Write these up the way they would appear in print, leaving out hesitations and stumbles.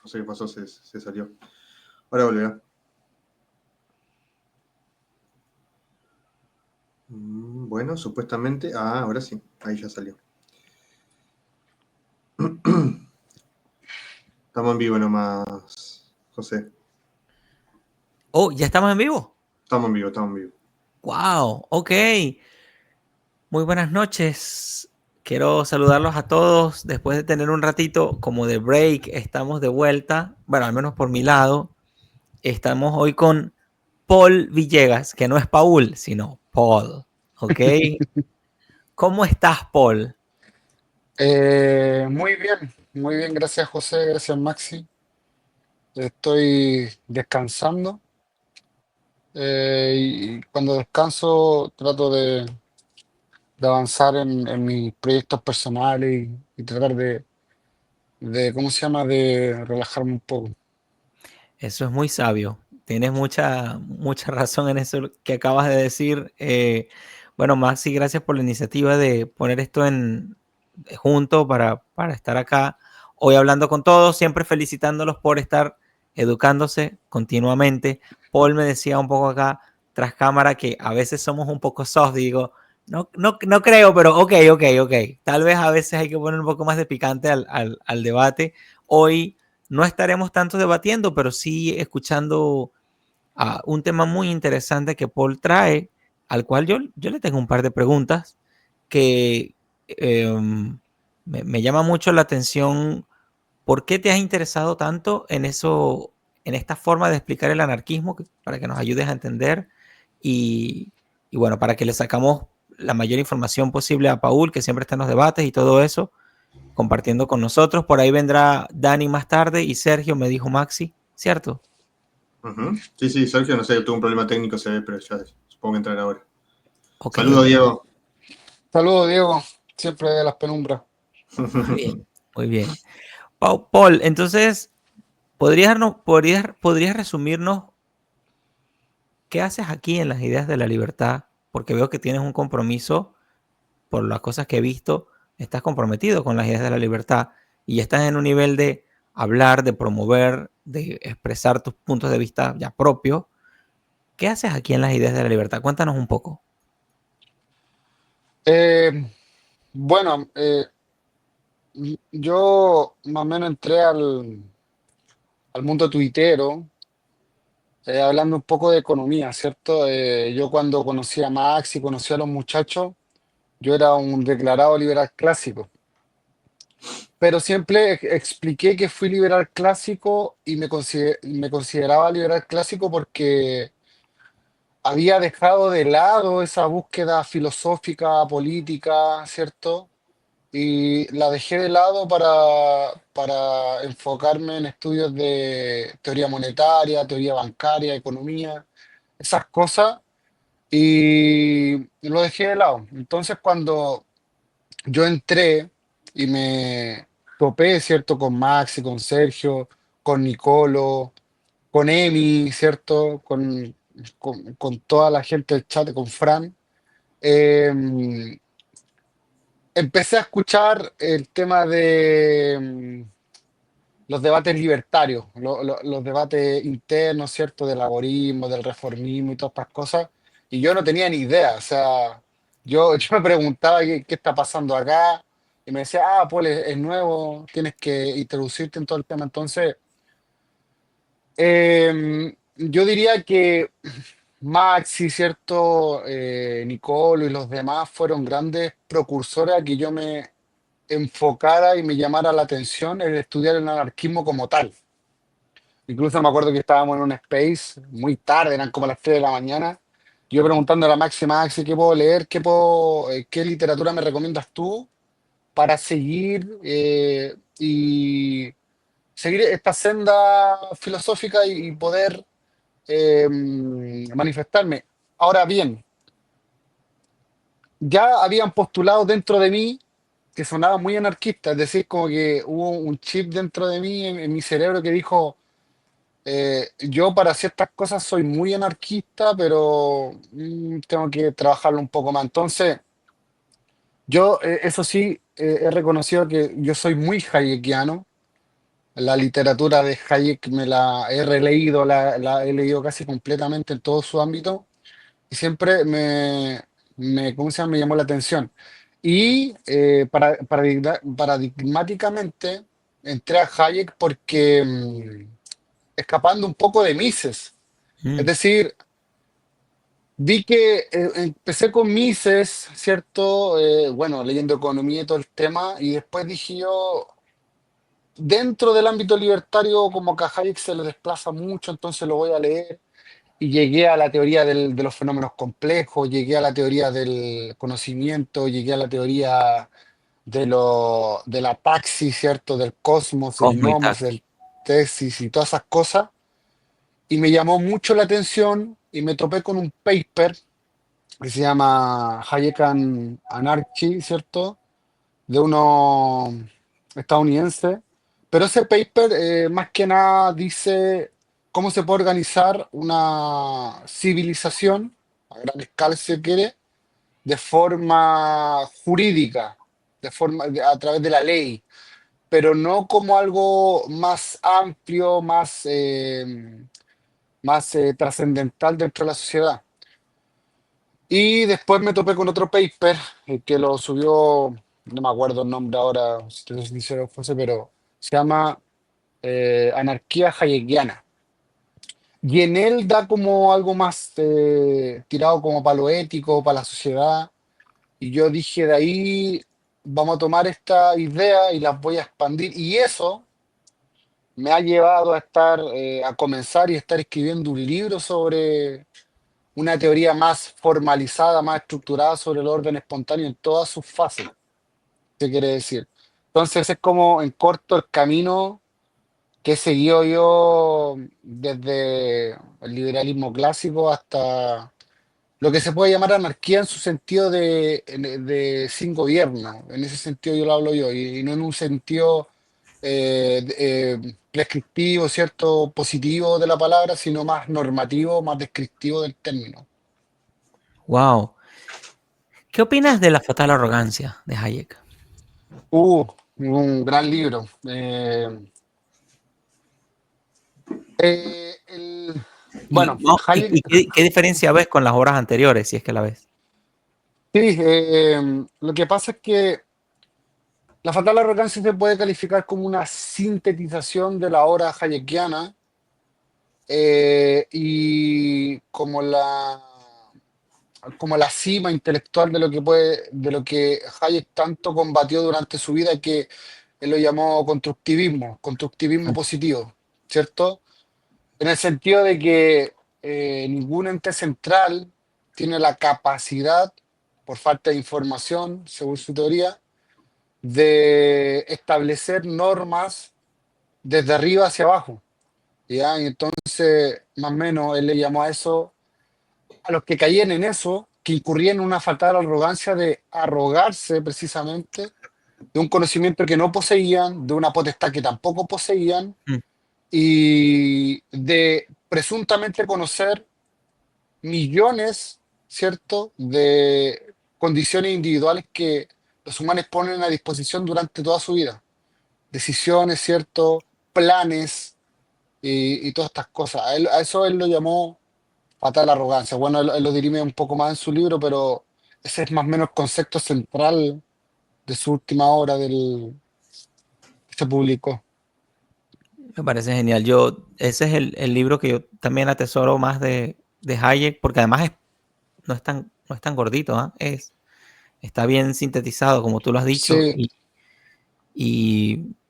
No sé qué pasó, se salió. Ahora volverá. Bueno, supuestamente. Ahora sí. Ahí ya salió. Estamos en vivo nomás, José. Oh, ¿ya estamos en vivo? Estamos en vivo, estamos en vivo. Wow, ok. Muy buenas noches. Quiero saludarlos a todos. Después de tener un ratito como de break, estamos de vuelta. Bueno, al menos por mi lado. Estamos hoy con Paul Villegas, que no es Paul, sino Paul. ¿Ok? ¿Cómo estás, Paul? Muy bien, gracias José, gracias Maxi. Estoy descansando y cuando descanso trato de avanzar en mis proyectos personales y tratar ¿cómo se llama?, de relajarme un poco. Eso es muy sabio. Tienes mucha razón en eso que acabas de decir. Bueno, Maxi, gracias por la iniciativa de poner esto junto para estar acá hoy hablando con todos, siempre felicitándolos por estar educándose continuamente. Paul me decía un poco acá tras cámara que a veces somos un poco soft, digo, no creo, pero ok. Tal vez a veces hay que poner un poco más de picante al debate. Hoy no estaremos tanto debatiendo, pero sí escuchando un tema muy interesante que Paul trae, al cual yo le tengo un par de preguntas que me llama mucho la atención. ¿Por qué te has interesado tanto en eso, en esta forma de explicar el anarquismo, para que nos ayudes a entender y, y bueno, para que le sacamos la mayor información posible a Paul, que siempre está en los debates y todo eso, compartiendo con nosotros? Por ahí vendrá Dani más tarde y Sergio, me dijo Maxi, ¿cierto? Sí, sí, Sergio, no sé, tuvo un problema técnico, se ve, pero ya supongo que entrar ahora. Ok, Saludos, Diego. Saludos Diego, siempre de las penumbras. muy bien, muy bien. Paul, entonces, ¿podrías resumirnos qué haces aquí en las ideas de la libertad? Porque veo que tienes un compromiso, por las cosas que he visto, estás comprometido con las ideas de la libertad y estás en un nivel de hablar, de promover, de expresar tus puntos de vista ya propios. ¿Qué haces aquí en las ideas de la libertad? Cuéntanos un poco. Eh, bueno, yo más o menos entré al mundo tuitero. Hablando un poco de economía, ¿cierto? Yo cuando conocí a Max y conocí a los muchachos, yo era un declarado liberal clásico, pero siempre expliqué que fui liberal clásico y me consideraba liberal clásico porque había dejado de lado esa búsqueda filosófica, política, ¿cierto? Y la dejé de lado para enfocarme en estudios de teoría monetaria, teoría bancaria, economía, esas cosas. Y lo dejé de lado. Entonces, cuando yo entré y me topé, ¿cierto? Con Maxi, con Sergio, con Nicolo, con Emi, ¿cierto? Con toda la gente del chat, con Fran. Empecé a escuchar el tema de los debates libertarios, los debates internos, ¿cierto? Del laborismo, del reformismo y todas estas cosas. Y yo no tenía ni idea, o sea, yo me preguntaba qué está pasando acá y me decía, pues es nuevo, tienes que introducirte en todo el tema. Entonces, yo diría que Maxi, ¿cierto? Nicolo y los demás fueron grandes precursores a que yo me enfocara y me llamara la atención el estudiar el anarquismo como tal. Incluso me acuerdo que estábamos en un space muy tarde, eran como las 3 de la mañana. Yo preguntando a la Maxi, ¿qué puedo leer? ¿Qué literatura me recomiendas tú para seguir y seguir esta senda filosófica y poder manifestarme? Ahora bien, ya habían postulado dentro de mí que sonaba muy anarquista, es decir, como que hubo un chip dentro de mí, en mi cerebro, que dijo, yo para ciertas cosas soy muy anarquista, pero tengo que trabajarlo un poco más. Entonces, yo, eso sí, he reconocido que yo soy muy hayekiano, La literatura de Hayek me la he releído, la he leído casi completamente en todo su ámbito y siempre ¿cómo se llama? Me llamó la atención. Y paradigmáticamente entré a Hayek porque escapando un poco de Mises. Es Mm, decir, vi que empecé con Mises, ¿cierto? Bueno, leyendo economía y todo el tema, y después dije yo, dentro del ámbito libertario, como que a Hayek se le desplaza mucho, entonces lo voy a leer. Y llegué a la teoría de los fenómenos complejos, llegué a la teoría del conocimiento, llegué a la teoría de la taxis, ¿cierto? Del cosmos, el Cosmo y nomos, tal. del tesis y todas esas cosas. Y me llamó mucho la atención y me topé con un paper que se llama Hayek and Anarchy, ¿cierto? De unos estadounidenses. Pero ese paper más que nada dice cómo se puede organizar una civilización a gran escala, si se quiere, de forma jurídica, a través de la ley, pero no como algo más amplio, más trascendental dentro de la sociedad. Y después me topé con otro paper que lo subió, no me acuerdo el nombre ahora, si te soy sincero, José, pero se llama Anarquía Hayekiana. Y en él da como algo más tirado como para lo ético, para la sociedad. Y yo dije, de ahí vamos a tomar esta idea y las voy a expandir. Y eso me ha llevado a a comenzar y estar escribiendo un libro sobre una teoría más formalizada, más estructurada sobre el orden espontáneo en todas sus fases. ¿Qué quiere decir? Entonces es como en corto el camino que he seguido yo desde el liberalismo clásico hasta lo que se puede llamar anarquía en su sentido de sin gobierno. En ese sentido yo lo hablo yo, y no en un sentido prescriptivo, ¿cierto? Positivo de la palabra, sino más normativo, más descriptivo del término. wow. ¿Qué opinas de la fatal arrogancia de Hayek? Un gran libro. Eh, el- Y, bueno, no, Hayek, qué diferencia ves con las obras anteriores, si es que la ves? sí, lo que pasa es que la fatal arrogancia se puede calificar como una sintetización de la obra hayekiana y como la cima intelectual de lo que Hayek tanto combatió durante su vida, que él lo llamó constructivismo Mm, positivo, ¿cierto? En el sentido de que ningún ente central tiene la capacidad, por falta de información, según su teoría, de establecer normas desde arriba hacia abajo. ¿Ya? Y entonces, más o menos, él le llamó a eso, a los que caían en eso, que incurrían en una fatal arrogancia de arrogarse precisamente de un conocimiento que no poseían, de una potestad que tampoco poseían, mm. y de presuntamente conocer millones, ¿cierto?, de condiciones individuales que los humanos ponen a disposición durante toda su vida. Decisiones, ¿cierto?, planes y todas estas cosas. A eso él lo llamó fatal arrogancia. Bueno, él lo dirime un poco más en su libro, pero ese es más o menos el concepto central de su última obra que se publicó. Me parece genial. Ese es el libro que yo también atesoro más de Hayek, porque además no es tan gordito, ¿ah? Está bien sintetizado, como tú lo has dicho, Sí,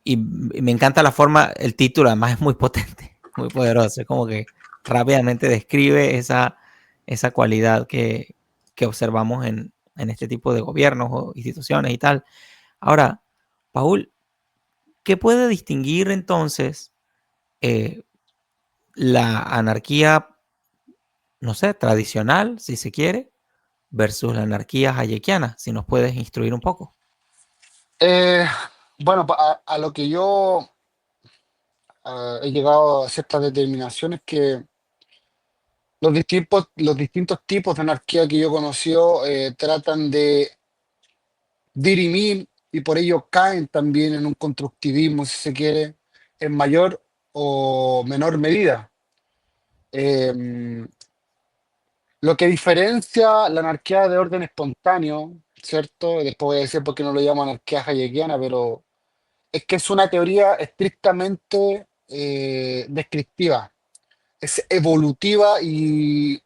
y me encanta la forma, el título además es muy potente, muy poderoso, es como que rápidamente describe esa cualidad que observamos en este tipo de gobiernos o instituciones y tal. Ahora, Paul, ¿qué puede distinguir entonces eh, la anarquía, no sé, tradicional, si se quiere, versus la anarquía hayekiana? Si nos puedes instruir un poco. eh, bueno, a lo que yo he llegado a ciertas determinaciones que los distintos tipos de anarquía que yo conocí tratan de dirimir y por ello caen también en un constructivismo, si se quiere, en mayor o menor medida. Eh, lo que diferencia la anarquía de orden espontáneo, ¿cierto? Después voy a decir por qué no lo llamo anarquía hayekiana, pero es que es una teoría estrictamente descriptiva, es evolutiva y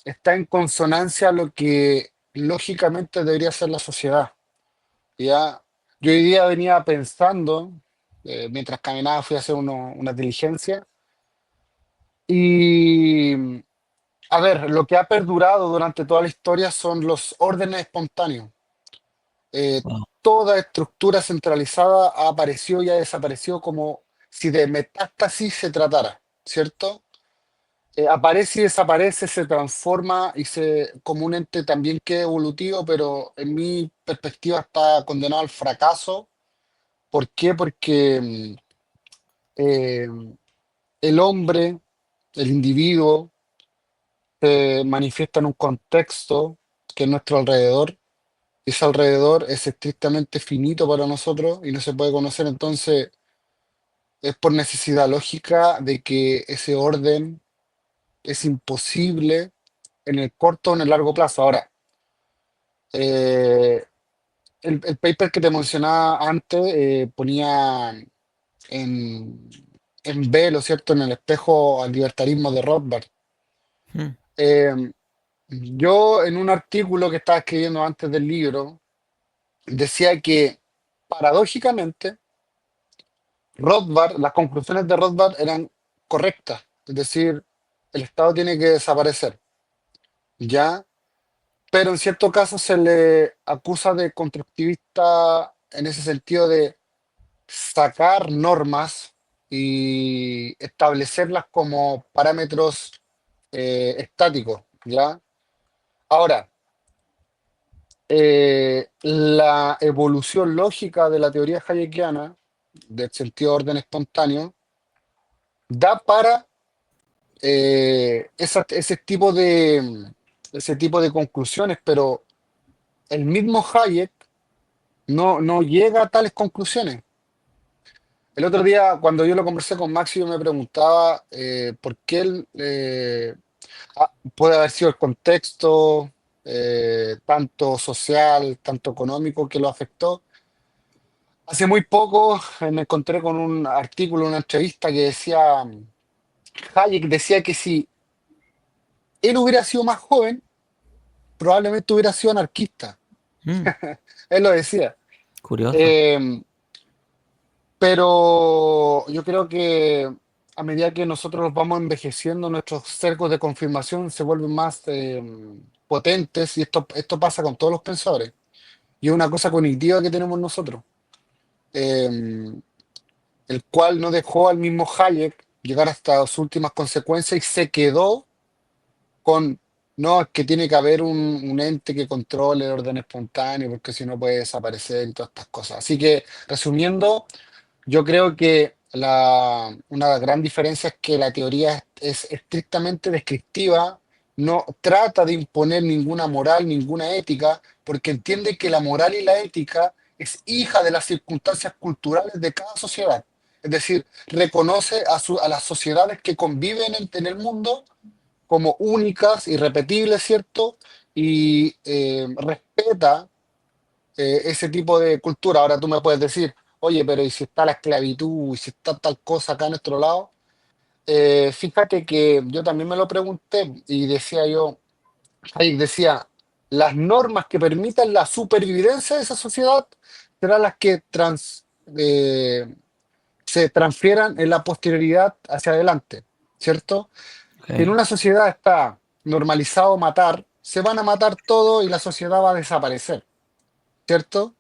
está en consonancia a lo que lógicamente debería ser la sociedad. ¿Ya? Yo hoy día venía pensando, mientras caminaba fui a hacer una diligencia, y a ver, lo que ha perdurado durante toda la historia son los órdenes espontáneos. Eh, Wow. toda estructura centralizada ha aparecido y ha desaparecido como si de metástasis se tratara, ¿cierto? Aparece y desaparece, se transforma como un ente también que es evolutivo, pero en mi perspectiva está condenado al fracaso. ¿Por qué? Porque eh, el hombre, el individuo, se manifiesta en un contexto que es nuestro alrededor. Y ese alrededor es estrictamente finito para nosotros y no se puede conocer. Entonces, es por necesidad lógica de que ese orden es imposible en el corto o en el largo plazo. Ahora, eh, el paper que te mencionaba antes ponía en, en velo, ¿cierto? En el espejo al libertarismo de Rothbard. Mm. Eh, yo en un artículo que estaba escribiendo antes del libro decía que paradójicamente Rothbard, las conclusiones de Rothbard eran correctas, es decir, el Estado tiene que desaparecer, ¿ya? Pero en cierto caso se le acusa de constructivista en ese sentido de sacar normas y establecerlas como parámetros estáticos, ¿ya? Ahora, la evolución lógica de la teoría hayekiana, del sentido de orden espontáneo, da para ese ese tipo de conclusiones, pero el mismo Hayek no llega a tales conclusiones. El otro día, cuando yo lo conversé con Maxi, yo me preguntaba por qué puede haber sido el contexto, tanto social, tanto económico, que lo afectó. Hace muy poco me encontré con un artículo, una entrevista que decía, Hayek decía que si él hubiera sido más joven, probablemente hubiera sido anarquista. Mm. Él lo decía. Curioso. Eh, pero yo creo que a medida que nosotros vamos envejeciendo, nuestros cercos de confirmación se vuelven más potentes y esto pasa con todos los pensadores. Y es una cosa cognitiva que tenemos nosotros, eh, el cual no dejó al mismo Hayek llegar hasta sus últimas consecuencias y se quedó con, no, es que tiene que haber un ente que controle el orden espontáneo, porque si no puede desaparecer y todas estas cosas. Así que, resumiendo, yo creo que una gran diferencia es que la teoría es estrictamente descriptiva, no trata de imponer ninguna moral, ninguna ética, porque entiende que la moral y la ética es hija de las circunstancias culturales de cada sociedad. Es decir, reconoce a las sociedades que conviven en el mundo como únicas, irrepetibles, ¿cierto? Y respeta ese tipo de cultura. Ahora tú me puedes decir, oye, pero ¿y si está la esclavitud? ¿Y si está tal cosa acá a nuestro lado? Fíjate que yo también me lo pregunté y decía yo, Hayek decía, las normas que permitan la supervivencia de esa sociedad serán las que eh, se transfieran en la posterioridad hacia adelante, ¿cierto? Si en Ok. una sociedad está normalizado matar, se van a matar todo y la sociedad va a desaparecer, ¿cierto?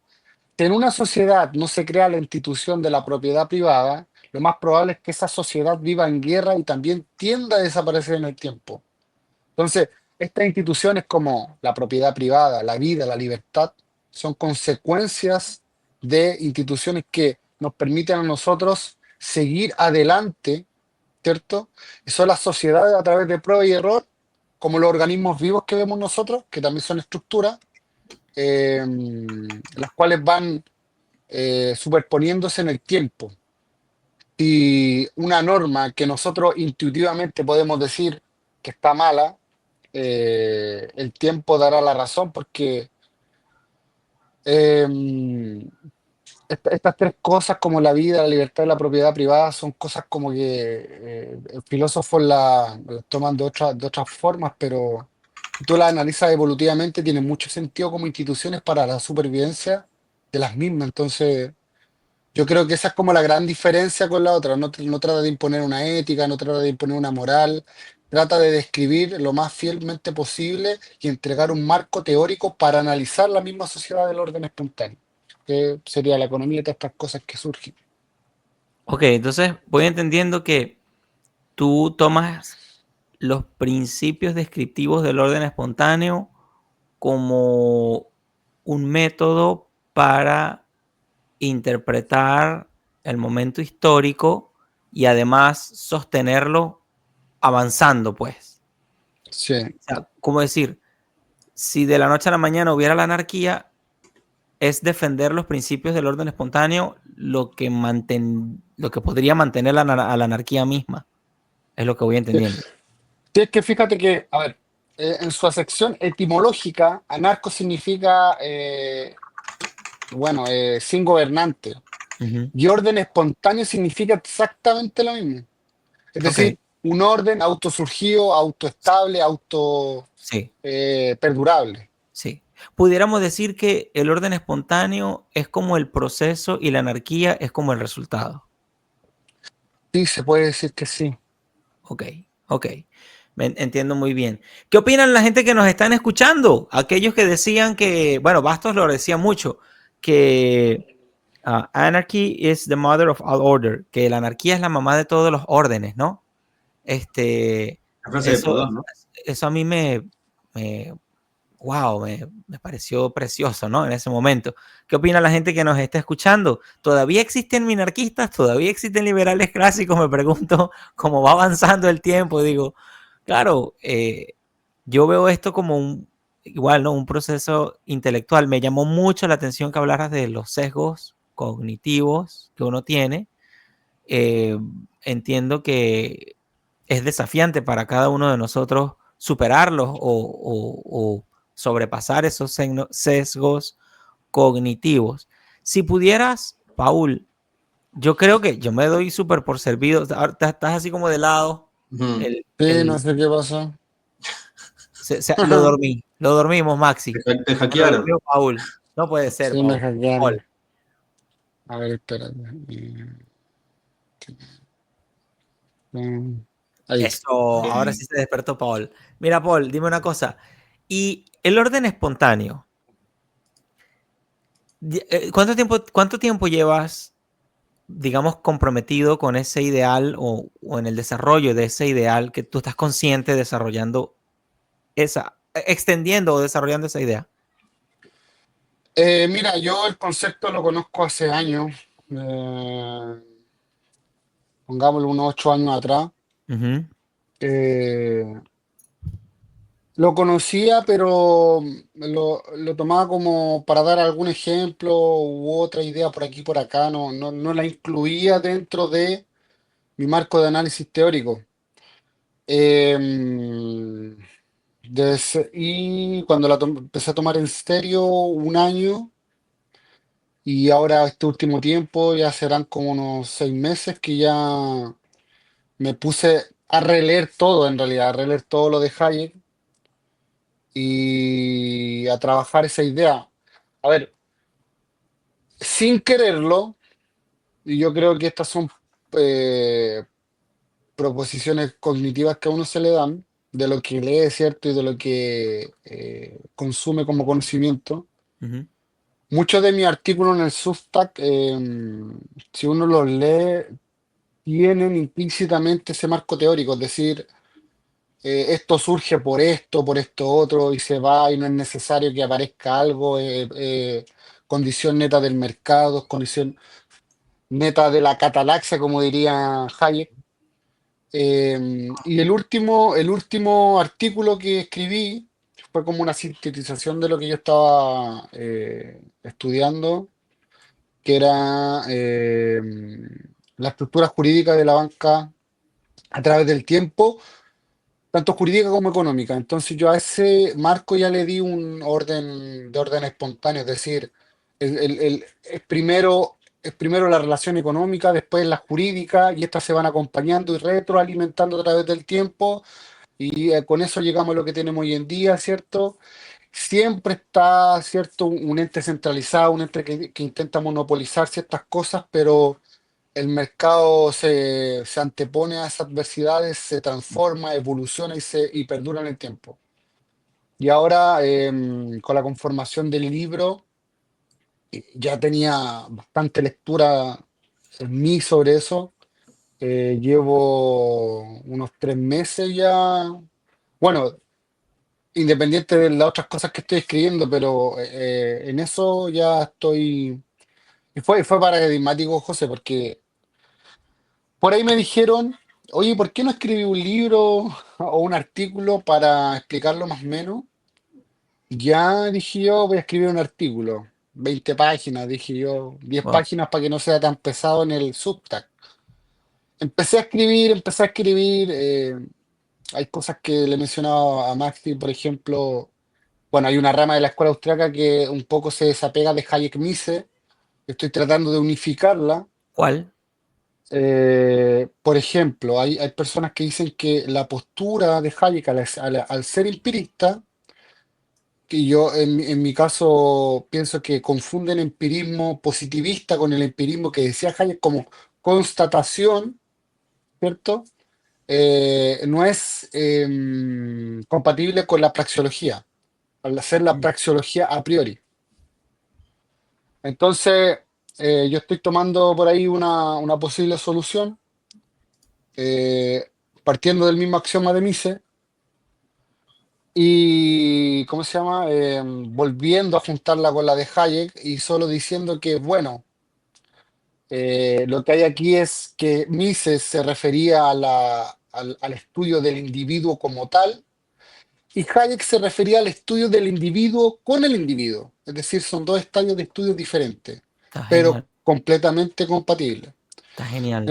Si en una sociedad no se crea la institución de la propiedad privada, lo más probable es que esa sociedad viva en guerra y también tienda a desaparecer en el tiempo. Entonces, estas instituciones como la propiedad privada, la vida, la libertad, son consecuencias de instituciones que nos permiten a nosotros seguir adelante, ¿cierto? Y son las sociedades a través de prueba y error, como los organismos vivos que vemos nosotros, que también son estructuras, las cuales van superponiéndose en el tiempo. si una norma que nosotros intuitivamente podemos decir que está mala, el tiempo dará la razón porque em, estas tres cosas como la vida, la libertad y la propiedad privada son cosas como que filósofos las toman de otras formas, pero si tú las analizas evolutivamente, tienen mucho sentido como instituciones para la supervivencia de las mismas. Entonces, yo creo que esa es como la gran diferencia con la otra. No, no trata de imponer una ética, no trata de imponer una moral, trata de describir lo más fielmente posible y entregar un marco teórico para analizar la misma sociedad del orden espontáneo, que sería la economía y todas estas cosas que surgen. Ok, entonces voy entendiendo que tú tomas los principios descriptivos del orden espontáneo como un método para interpretar el momento histórico y además sostenerlo avanzando, pues. Sí, O sea, como decir, si de la noche a la mañana hubiera la anarquía, es defender los principios del orden espontáneo lo que podría mantener a la anarquía misma. Es lo que voy sí. entendiendo. Sí, es que fíjate que, a ver, en su acepción etimológica, anarco significa, bueno, sin gobernante. Ujú. Y orden espontáneo significa exactamente lo mismo. Es Ok, decir, un orden autosurgido, autoestable, auto sí, perdurable. sí. Pudiéramos decir que el orden espontáneo es como el proceso y la anarquía es como el resultado. Sí, se puede decir que sí. Ok, ok. Entiendo muy bien. ¿Qué opinan la gente que nos están escuchando? Aquellos que decían que, bueno, Bastos lo decía mucho, que anarchy is the mother of all order, que la anarquía es la mamá de todos los órdenes, ¿no? Este, La frase de eso, Proudhon, ¿no? eso a mí me, wow, me pareció precioso, ¿no? En ese momento. ¿Qué opina la gente que nos está escuchando? ¿Todavía existen minarquistas? ¿Todavía existen liberales clásicos? Me pregunto cómo va avanzando el tiempo. Digo, claro, yo veo esto como igual, ¿no? Un proceso intelectual. Me llamó mucho la atención que hablaras de los sesgos cognitivos que uno tiene. Eh, Entiendo que es desafiante para cada uno de nosotros superarlos o sobrepasar esos sesgos cognitivos. Si pudieras, Paul, yo creo que yo me doy súper por servido. Ahorita estás así como de lado. Ujú. Sí, no sé qué pasó. Lo dormimos, Maxi. Te Lo hackearon. durmió Paul. No puede ser, Sí, me Paul. Paul. hackearon. A ver, espérate. Mm, Ahí. Eso, ahora sí se despertó Paul. Mira, Paul, dime una cosa. ¿Y el orden espontáneo? Cuánto tiempo llevas, digamos, comprometido con ese ideal o en el desarrollo de ese ideal que tú estás consciente desarrollando extendiendo o desarrollando esa idea? Mira, yo el concepto lo conozco hace años, eh, pongámoslo unos 8 años atrás. Ujú, Eh, lo conocía, pero lo tomaba como para dar algún ejemplo u otra idea por aquí por acá. No la incluía dentro de mi marco de análisis teórico. Em, y cuando empecé a tomar en serio, un año, y ahora este último tiempo ya serán como unos 6 meses que ya me puse a releer todo, en realidad, a releer todo lo de Hayek y a trabajar esa idea. A ver, sin quererlo, y yo creo que estas son eh, proposiciones cognitivas que a uno se le dan, de lo que lee, ¿cierto? Y de lo que consume como conocimiento. ujú, Muchos de mis artículos en el Substack, si uno los lee, tienen implícitamente ese marco teórico, es decir, esto surge por esto otro, y se va, y no es necesario que aparezca algo, condición neta del mercado, condición neta de la catalaxia, como diría Hayek. Y el último artículo que escribí fue como una sintetización de lo que yo estaba estudiando, que era la estructura jurídica de la banca a través del tiempo, tanto jurídica como económica. Entonces yo a ese marco ya le di un orden de orden espontáneo, es decir, es primero la relación económica, después la jurídica, y estas se van acompañando y retroalimentando a través del tiempo, y con eso llegamos a lo que tenemos hoy en día, ¿cierto? Siempre está, ¿cierto? Un ente centralizado, un ente que intenta monopolizar ciertas cosas, pero el mercado se antepone a esas adversidades, se transforma, evoluciona y perdura en el tiempo. Y ahora, con la conformación del libro, ya tenía bastante lectura en mí sobre eso. Llevo unos 3 meses ya. Bueno, independiente de las otras cosas que estoy escribiendo, pero en eso ya estoy. Y fue paradigmático, José, porque por ahí me dijeron, oye, ¿por qué no escribí un libro o un artículo para explicarlo más o menos? Ya dije yo, voy a escribir un artículo, 20 páginas, dije yo, 10 Wow. páginas para que no sea tan pesado en el Substack. Empecé a escribir, hay cosas que le he mencionado a Maxi, por ejemplo, bueno, hay una rama de la escuela austriaca que un poco se desapega de Hayek-Mises, estoy tratando de unificarla. ¿Cuál? Por ejemplo, hay personas que dicen que la postura de Hayek al ser empirista, que yo en mi caso pienso que confunden empirismo positivista con el empirismo que decía Hayek como constatación, ¿cierto? No es compatible con la praxeología, al hacer la praxeología a priori. Entonces, yo estoy tomando por ahí una posible solución, eh, partiendo del mismo axioma de Mises y, ¿cómo se llama? Volviendo a juntarla con la de Hayek y solo diciendo que, bueno, lo que hay aquí es que Mises se refería al estudio del individuo como tal y Hayek se refería al estudio del individuo con el individuo. Es decir, son dos estadios de estudio diferentes, Está pero genial. completamente compatibles. Está genial.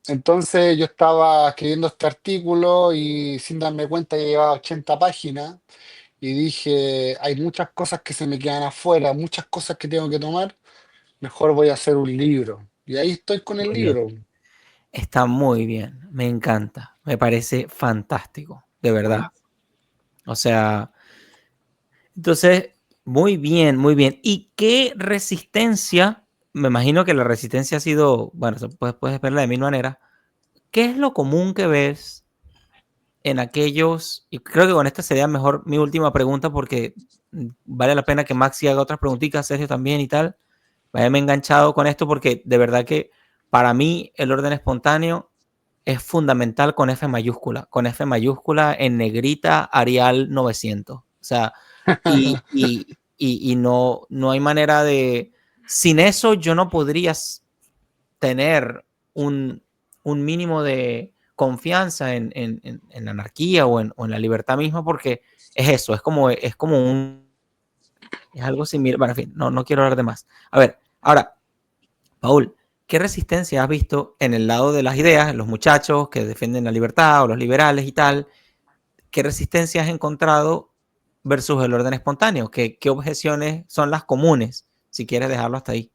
Entonces yo estaba escribiendo este artículo y sin darme cuenta ya llevaba 80 páginas y dije, hay muchas cosas que se me quedan afuera, muchas cosas que tengo que tomar, mejor voy a hacer un libro. Y ahí estoy con el Muy bien. libro. Está muy bien. Me encanta. Me parece fantástico. De verdad. O sea, entonces, muy bien, muy bien. ¿Y qué resistencia? Me imagino que la resistencia ha sido, bueno, puedes verla de mil maneras. ¿Qué es lo común que ves en aquellos? Y creo que con esta sería mejor mi última pregunta porque vale la pena que Maxi haga otras preguntitas, Sergio también y tal. Me he enganchado con esto porque de verdad que para mí el orden espontáneo es fundamental con F mayúscula en negrita Arial 900. O sea, y no hay manera de... Sin eso yo no podría tener un mínimo de confianza en la anarquía o en la libertad misma porque es eso, es como un... Es algo similar. Bueno, en fin, no quiero hablar de más. A ver, ahora, Paul, ¿qué resistencia has visto en el lado de las ideas, los muchachos que defienden la libertad o los liberales y tal? ¿Qué resistencia has encontrado versus el orden espontáneo? ¿Qué objeciones son las comunes? Si quieres dejarlo hasta ahí.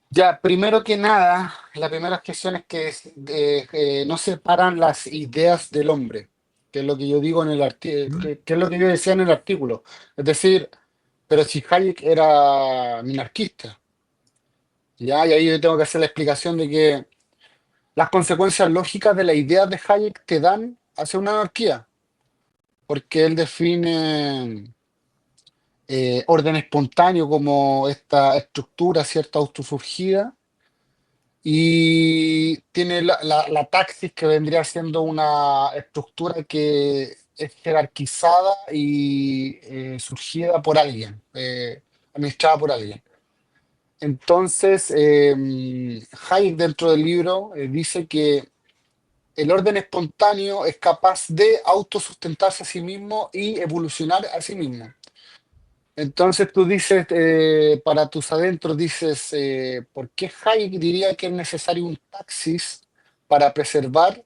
Ya, primero que nada, la primera cuestión es que no separan las ideas del hombre, que es lo que yo digo en el artículo, que es lo que yo decía en el artículo. Es decir, pero si Hayek era minarquista, ya, y ahí yo tengo que hacer la explicación de que las consecuencias lógicas de las ideas de Hayek te dan hacia una anarquía, porque él define orden espontáneo como esta estructura, cierta autosurgida, y tiene la taxis que vendría siendo una estructura que es jerarquizada y surgida por alguien, administrada por alguien. Entonces, Hayek dentro del libro dice que el orden espontáneo es capaz de autosustentarse a sí mismo y evolucionar a sí mismo. Entonces tú dices, para tus adentros, dices, ¿por qué Hayek diría que es necesario un taxis para preservar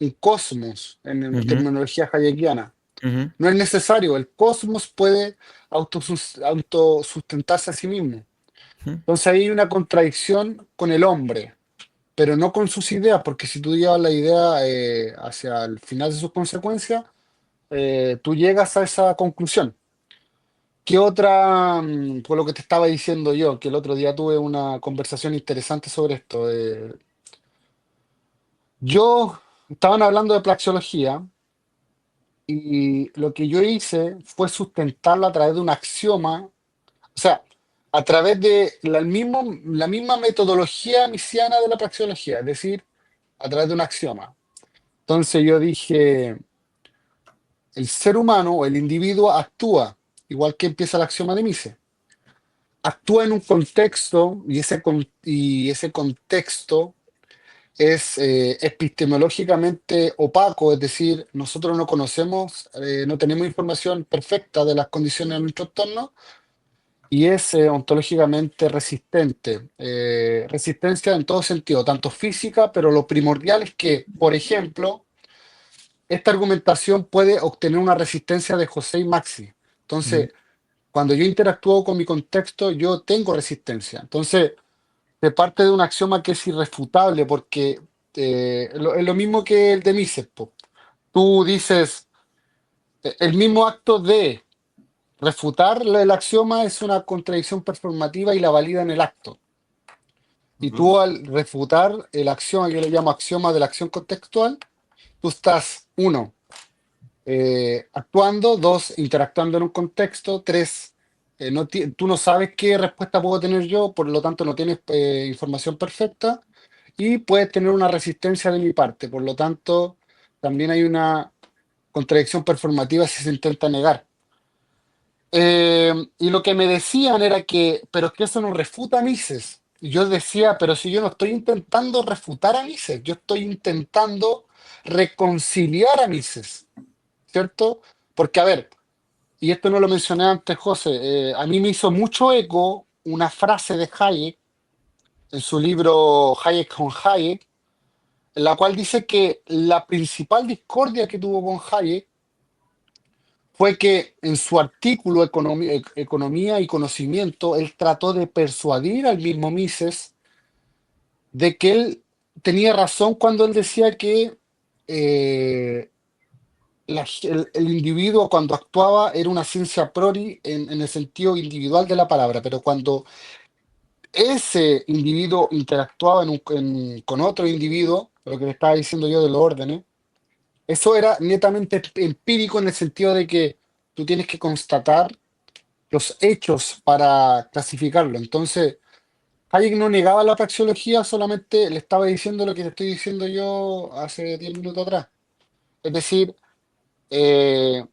un cosmos en Ujú, terminología hayekiana? ujú, No es necesario, el cosmos puede autosustentarse a sí mismo. ujú, Entonces ahí hay una contradicción con el hombre, pero no con sus ideas, porque si tú llevas la idea hacia el final de sus consecuencias, tú llegas a esa conclusión. ¿Qué otra, por lo que te estaba diciendo yo, que el otro día tuve una conversación interesante sobre esto? Estaban hablando de praxeología y lo que yo hice fue sustentarlo a través de un axioma, o sea, a través de la misma metodología misiana de la praxeología, es decir, a través de un axioma. Entonces yo dije, el ser humano o el individuo actúa, igual que empieza el axioma de Mises, actúa en un contexto y ese contexto es epistemológicamente opaco, es decir, nosotros no conocemos, no tenemos información perfecta de las condiciones de nuestro entorno y es ontológicamente resistente. Resistencia en todo sentido, tanto física, pero lo primordial es que, por ejemplo, esta argumentación puede obtener una resistencia de José y Maxi. ujú. Entonces, cuando yo interactúo con mi contexto, yo tengo resistencia. Entonces, se parte de un axioma que es irrefutable porque es lo mismo que el de Mises, po. Tú dices, el mismo acto de refutar el axioma es una contradicción performativa y la valida en el acto. Y Ujú, tú al refutar el axioma, yo le llamo axioma de la acción contextual, tú estás, uno, actuando, dos, interactuando en un contexto, tres, tú no sabes qué respuesta puedo tener yo, por lo tanto no tienes información perfecta y puedes tener una resistencia de mi parte, por lo tanto también hay una contradicción performativa si se intenta negar. Y lo que me decían era que, pero es que eso no refuta a Mises. Y yo decía, pero si yo no estoy intentando refutar a Mises, yo estoy intentando reconciliar a Mises, ¿cierto? Porque, a ver, y esto no lo mencioné antes, José, a mí me hizo mucho eco una frase de Hayek en su libro Hayek con Hayek, en la cual dice que la principal discordia que tuvo con Hayek fue que en su artículo Economía y Conocimiento, él trató de persuadir al mismo Mises de que él tenía razón cuando él decía que eh, el individuo cuando actuaba era una ciencia a priori en el sentido individual de la palabra, pero cuando ese individuo interactuaba con otro individuo, lo que le estaba diciendo yo de los órdenes, eso era netamente empírico en el sentido de que tú tienes que constatar los hechos para clasificarlo. Entonces, Hayek no negaba la praxeología, solamente le estaba diciendo lo que te estoy diciendo yo hace 10 minutos atrás. Es decir, eh,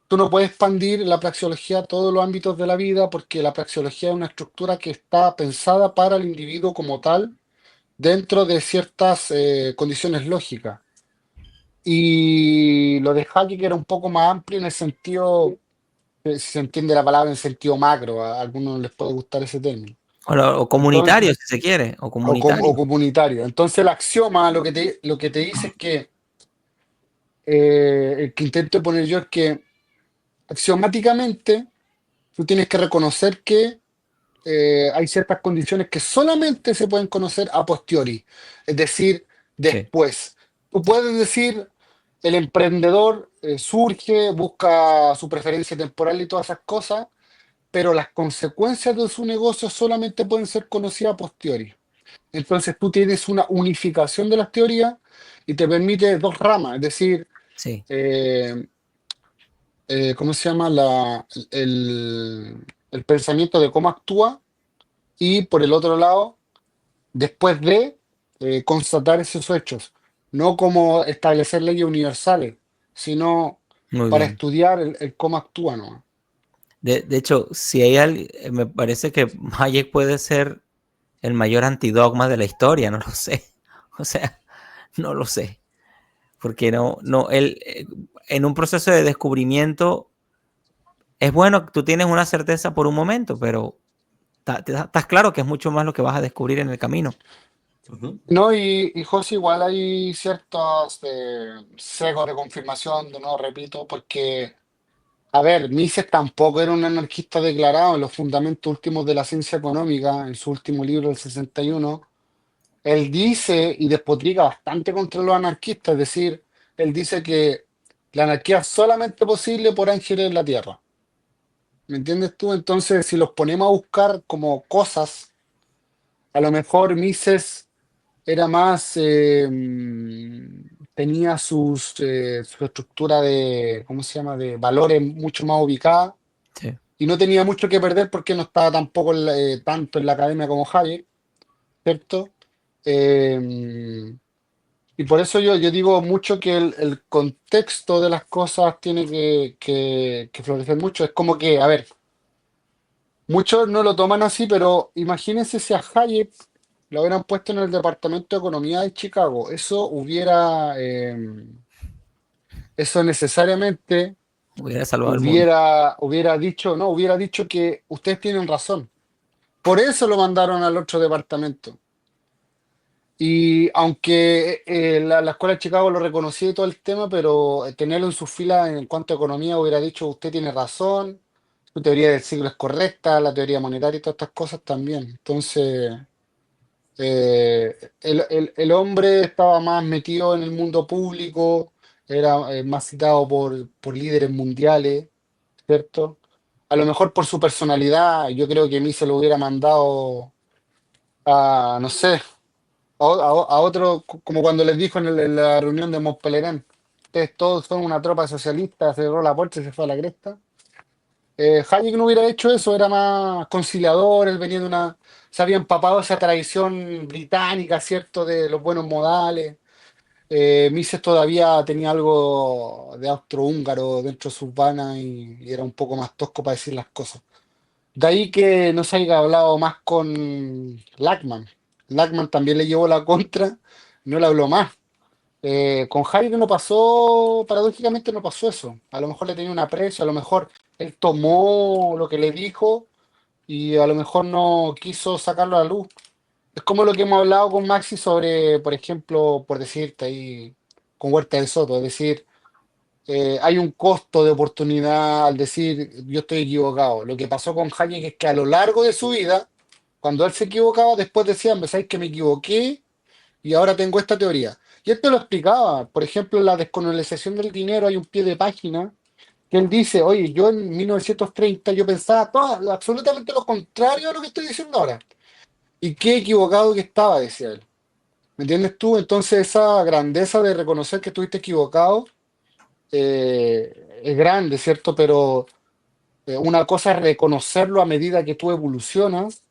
tú no puedes expandir la praxeología a todos los ámbitos de la vida porque la praxeología es una estructura que está pensada para el individuo como tal dentro de ciertas condiciones lógicas. Y lo de Hayek era un poco más amplio en el sentido, si se entiende la palabra en sentido macro, a algunos les puede gustar ese término. O Entonces, comunitario, si se quiere, o o comunitario. comunitario. Entonces el axioma lo que te dice es que el que intento poner yo es que axiomáticamente tú tienes que reconocer que hay ciertas condiciones que solamente se pueden conocer a posteriori, es decir, Sí. después. Tú puedes decir, el emprendedor surge, busca su preferencia temporal y todas esas cosas, pero las consecuencias de su negocio solamente pueden ser conocidas a posteriori. Entonces tú tienes una unificación de las teorías y te permite dos ramas, es decir, Sí. eh, ¿cómo se llama? El pensamiento de cómo actúa y por el otro lado, después de constatar esos hechos, no como establecer leyes universales, sino Muy para bien. estudiar el cómo actúa, ¿no? De hecho, si hay alguien, me parece que Hayek puede ser el mayor antidogma de la historia, no lo sé. O sea, no lo sé. Porque él, en un proceso de descubrimiento, es bueno, tú tienes una certeza por un momento, pero estás claro que es mucho más lo que vas a descubrir en el camino. Ujú. No, y José, igual hay ciertos sesgos de confirmación, de nuevo repito, porque, a ver, Mises tampoco era un anarquista declarado en los fundamentos últimos de la ciencia económica, en su último libro, el 61. Él dice y despotrica bastante contra los anarquistas, es decir, él dice que la anarquía es solamente posible por ángeles en la tierra. ¿Me entiendes tú? Entonces, si los ponemos a buscar como cosas, a lo mejor Mises era más, tenía su estructura de, ¿cómo se llama?, de valores mucho más ubicada Sí. y no tenía mucho que perder porque no estaba tampoco tanto en la academia como Hayek, ¿cierto? Eh, y por eso yo digo mucho que el contexto de las cosas tiene que florecer mucho. Es como que, a ver, muchos no lo toman así, pero imagínense si a Hayek lo hubieran puesto en el Departamento de Economía de Chicago. Eso necesariamente Hubiera salvado el mundo. hubiera dicho, no, hubiera dicho que ustedes tienen razón. Por eso lo mandaron al otro departamento. Y aunque la Escuela de Chicago lo reconocía y todo el tema, pero tenerlo en sus filas en cuanto a economía hubiera dicho, usted tiene razón, su teoría del siglo es correcta, la teoría monetaria y todas estas cosas también. Entonces, el hombre estaba más metido en el mundo público, era más citado por líderes mundiales, ¿cierto? A lo mejor por su personalidad, yo creo que a mí se lo hubiera mandado a, no sé, a otro, como cuando les dijo en la reunión de Montpellier, ustedes todos son una tropa socialista, cerró la puerta y se fue a la cresta. Hayek no hubiera hecho eso, era más conciliador, él venía de una, se había empapado esa tradición británica, ¿cierto?, de los buenos modales. Mises todavía tenía algo de austrohúngaro dentro de sus vanas y era un poco más tosco para decir las cosas. De ahí que no se haya hablado más con Lackman. Lackman también le llevó la contra, no le habló más. Con Hayek no pasó, paradójicamente no pasó eso. A lo mejor le tenía un aprecio, a lo mejor él tomó lo que le dijo y a lo mejor no quiso sacarlo a la luz. Es como lo que hemos hablado con Maxi sobre, por ejemplo, por decirte ahí, con Huerta del Soto, es decir, hay un costo de oportunidad al decir yo estoy equivocado. Lo que pasó con Hayek es que a lo largo de su vida, cuando él se equivocaba, después decía, ¿sabes que me equivoqué? Y ahora tengo esta teoría. Y él te lo explicaba. Por ejemplo, en la descolonización del dinero hay un pie de página que él dice, oye, yo en 1930 yo pensaba todo, absolutamente lo contrario a lo que estoy diciendo ahora. Y qué equivocado que estaba, decía él. ¿Me entiendes tú? Entonces esa grandeza de reconocer que estuviste equivocado es grande, ¿cierto? Pero una cosa es reconocerlo a medida que tú evolucionas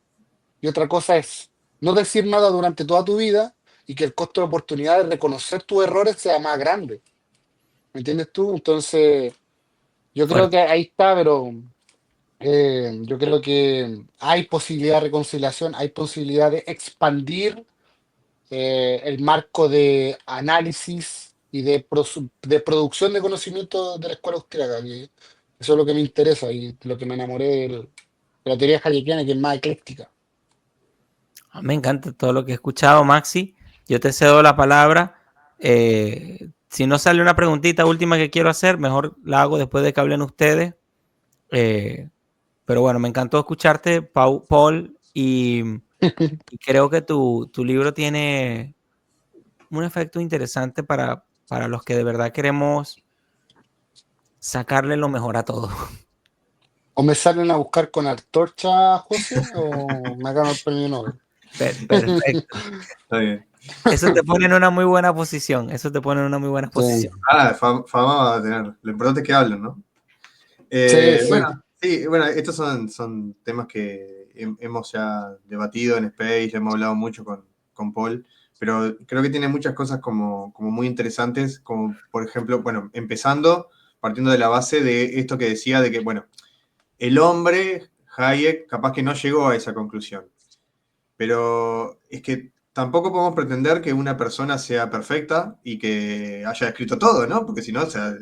y otra cosa es no decir nada durante toda tu vida y que el costo de oportunidad de reconocer tus errores sea más grande. ¿Me entiendes tú? Entonces, yo creo Fuerte. que ahí está, pero yo creo que hay posibilidad de reconciliación, hay posibilidad de expandir el marco de análisis y de producción de conocimiento de la escuela austríaca. Que eso es lo que me interesa y lo que me enamoré de la teoría hayekiana, que es más ecléctica. Me encanta todo lo que he escuchado, Maxi. Yo te cedo la palabra. Si no sale una preguntita última que quiero hacer, mejor la hago después de que hablen ustedes. Eh, pero bueno, me encantó escucharte, Paul, y creo que tu libro tiene un efecto interesante para los que de verdad queremos sacarle lo mejor a todo. O me salen a buscar con antorcha, José, o me gano el premio Nobel. Perfecto. Está bien. Eso te pone en una muy buena posición. Eso te pone en una muy buena posición. Sí, Fama va a tener. Lo importante es que hablen, ¿no? sí, sí. Bueno, sí, bueno, estos son temas que hemos ya debatido en Space, hemos hablado mucho con Paul, pero creo que tiene muchas cosas como muy interesantes, como por ejemplo, bueno, empezando, partiendo de la base de esto que decía de que, bueno, el hombre, Hayek, capaz que no llegó a esa conclusión, pero es que tampoco podemos pretender que una persona sea perfecta y que haya escrito todo, ¿no? Porque si no, o sea,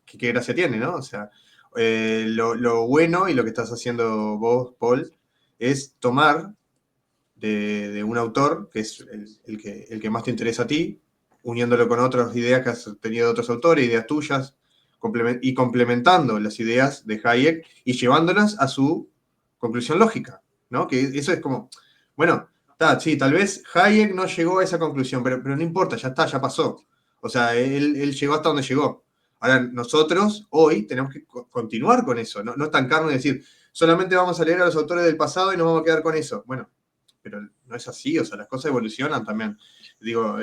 ¿qué gracia tiene, no? O sea, lo bueno y lo que estás haciendo vos, Paul, es tomar de un autor, que es el que más te interesa a ti, uniéndolo con otras ideas que has tenido de otros autores, ideas tuyas, y complementando las ideas de Hayek y llevándolas a su conclusión lógica, ¿no? Que eso es como, bueno, sí, tal vez Hayek no llegó a esa conclusión, pero no importa, ya está, ya pasó. O sea, él llegó hasta donde llegó. Ahora, nosotros hoy tenemos que continuar con eso, no estancarnos y decir, solamente vamos a leer a los autores del pasado y nos vamos a quedar con eso. Bueno, pero no es así, o sea, las cosas evolucionan también. Digo,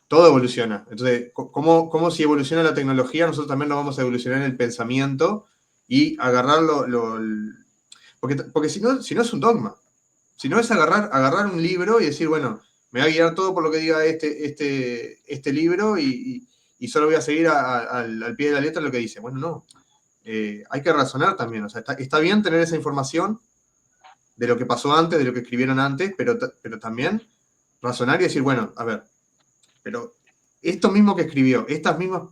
todo evoluciona. Entonces, ¿cómo si evoluciona la tecnología, nosotros también nos vamos a evolucionar en el pensamiento y agarrarlo, porque si no es un dogma. Si no es agarrar un libro y decir, bueno, me va a guiar todo por lo que diga este libro y solo voy a seguir al pie de la letra lo que dice. Bueno, no. Hay que razonar también. O sea, está bien tener esa información de lo que pasó antes, de lo que escribieron antes, pero también razonar y decir, bueno, a ver, pero esto mismo que escribió, estas mismas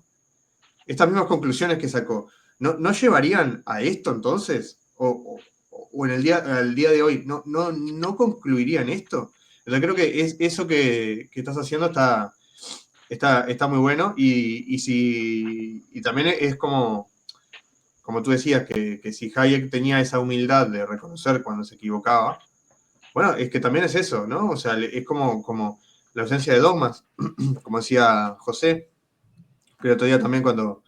conclusiones que sacó, ¿no llevarían a esto entonces? ¿O en al día de hoy no concluirían esto? O sea, creo que eso que estás haciendo está muy bueno y también es como tú decías, que si Hayek tenía esa humildad de reconocer cuando se equivocaba, bueno, es que también es eso, ¿no? O sea, es como la ausencia de dogmas, como decía José, que el otro día también cuando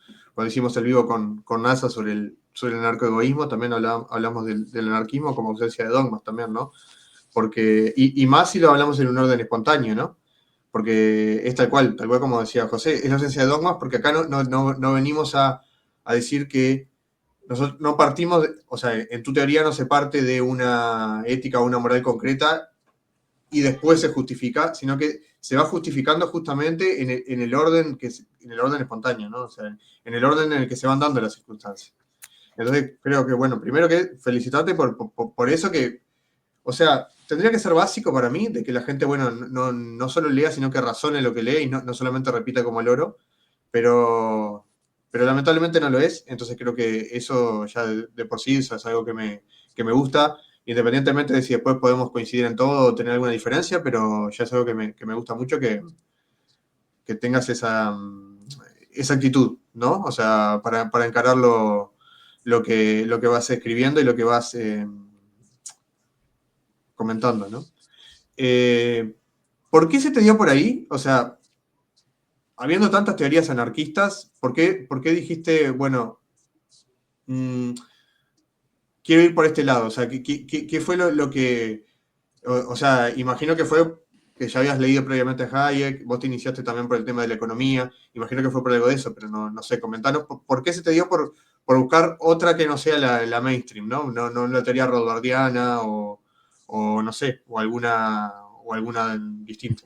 hicimos el vivo con NASA sobre el narcoegoísmo, también hablamos del anarquismo como ausencia de dogmas también, ¿no? Porque, y más si lo hablamos en un orden espontáneo, ¿no? Porque es tal cual como decía José, es la ausencia de dogmas porque acá no venimos a decir que nosotros no partimos, o sea, en tu teoría no se parte de una ética o una moral concreta y después se justifica, sino que se va justificando justamente en el orden en el orden espontáneo, ¿no? O sea, en el orden en el que se van dando las circunstancias. Entonces, creo que, bueno, primero que felicitarte por eso que, o sea, tendría que ser básico para mí, de que la gente, bueno, no solo lea, sino que razone lo que lee y no solamente repita como el oro, pero, pero lamentablemente no lo es, entonces creo que eso ya de por sí eso es algo que me gusta, independientemente de si después podemos coincidir en todo o tener alguna diferencia, pero ya es algo que me gusta mucho que tengas esa actitud, ¿no? O sea, para encarar lo que vas escribiendo y lo que vas comentando, ¿no? ¿Por qué se te dio por ahí? O sea, habiendo tantas teorías anarquistas, ¿por qué dijiste, bueno, mmm, quiero ir por este lado? O sea, ¿qué fue lo que... O sea, imagino que fue que ya habías leído previamente a Hayek, vos te iniciaste también por el tema de la economía, imagino que fue por algo de eso, pero no sé, comentanos, ¿por qué se te dio por buscar otra que no sea la mainstream, ¿no? No la teoría rothbardiana o no sé, o alguna distinta.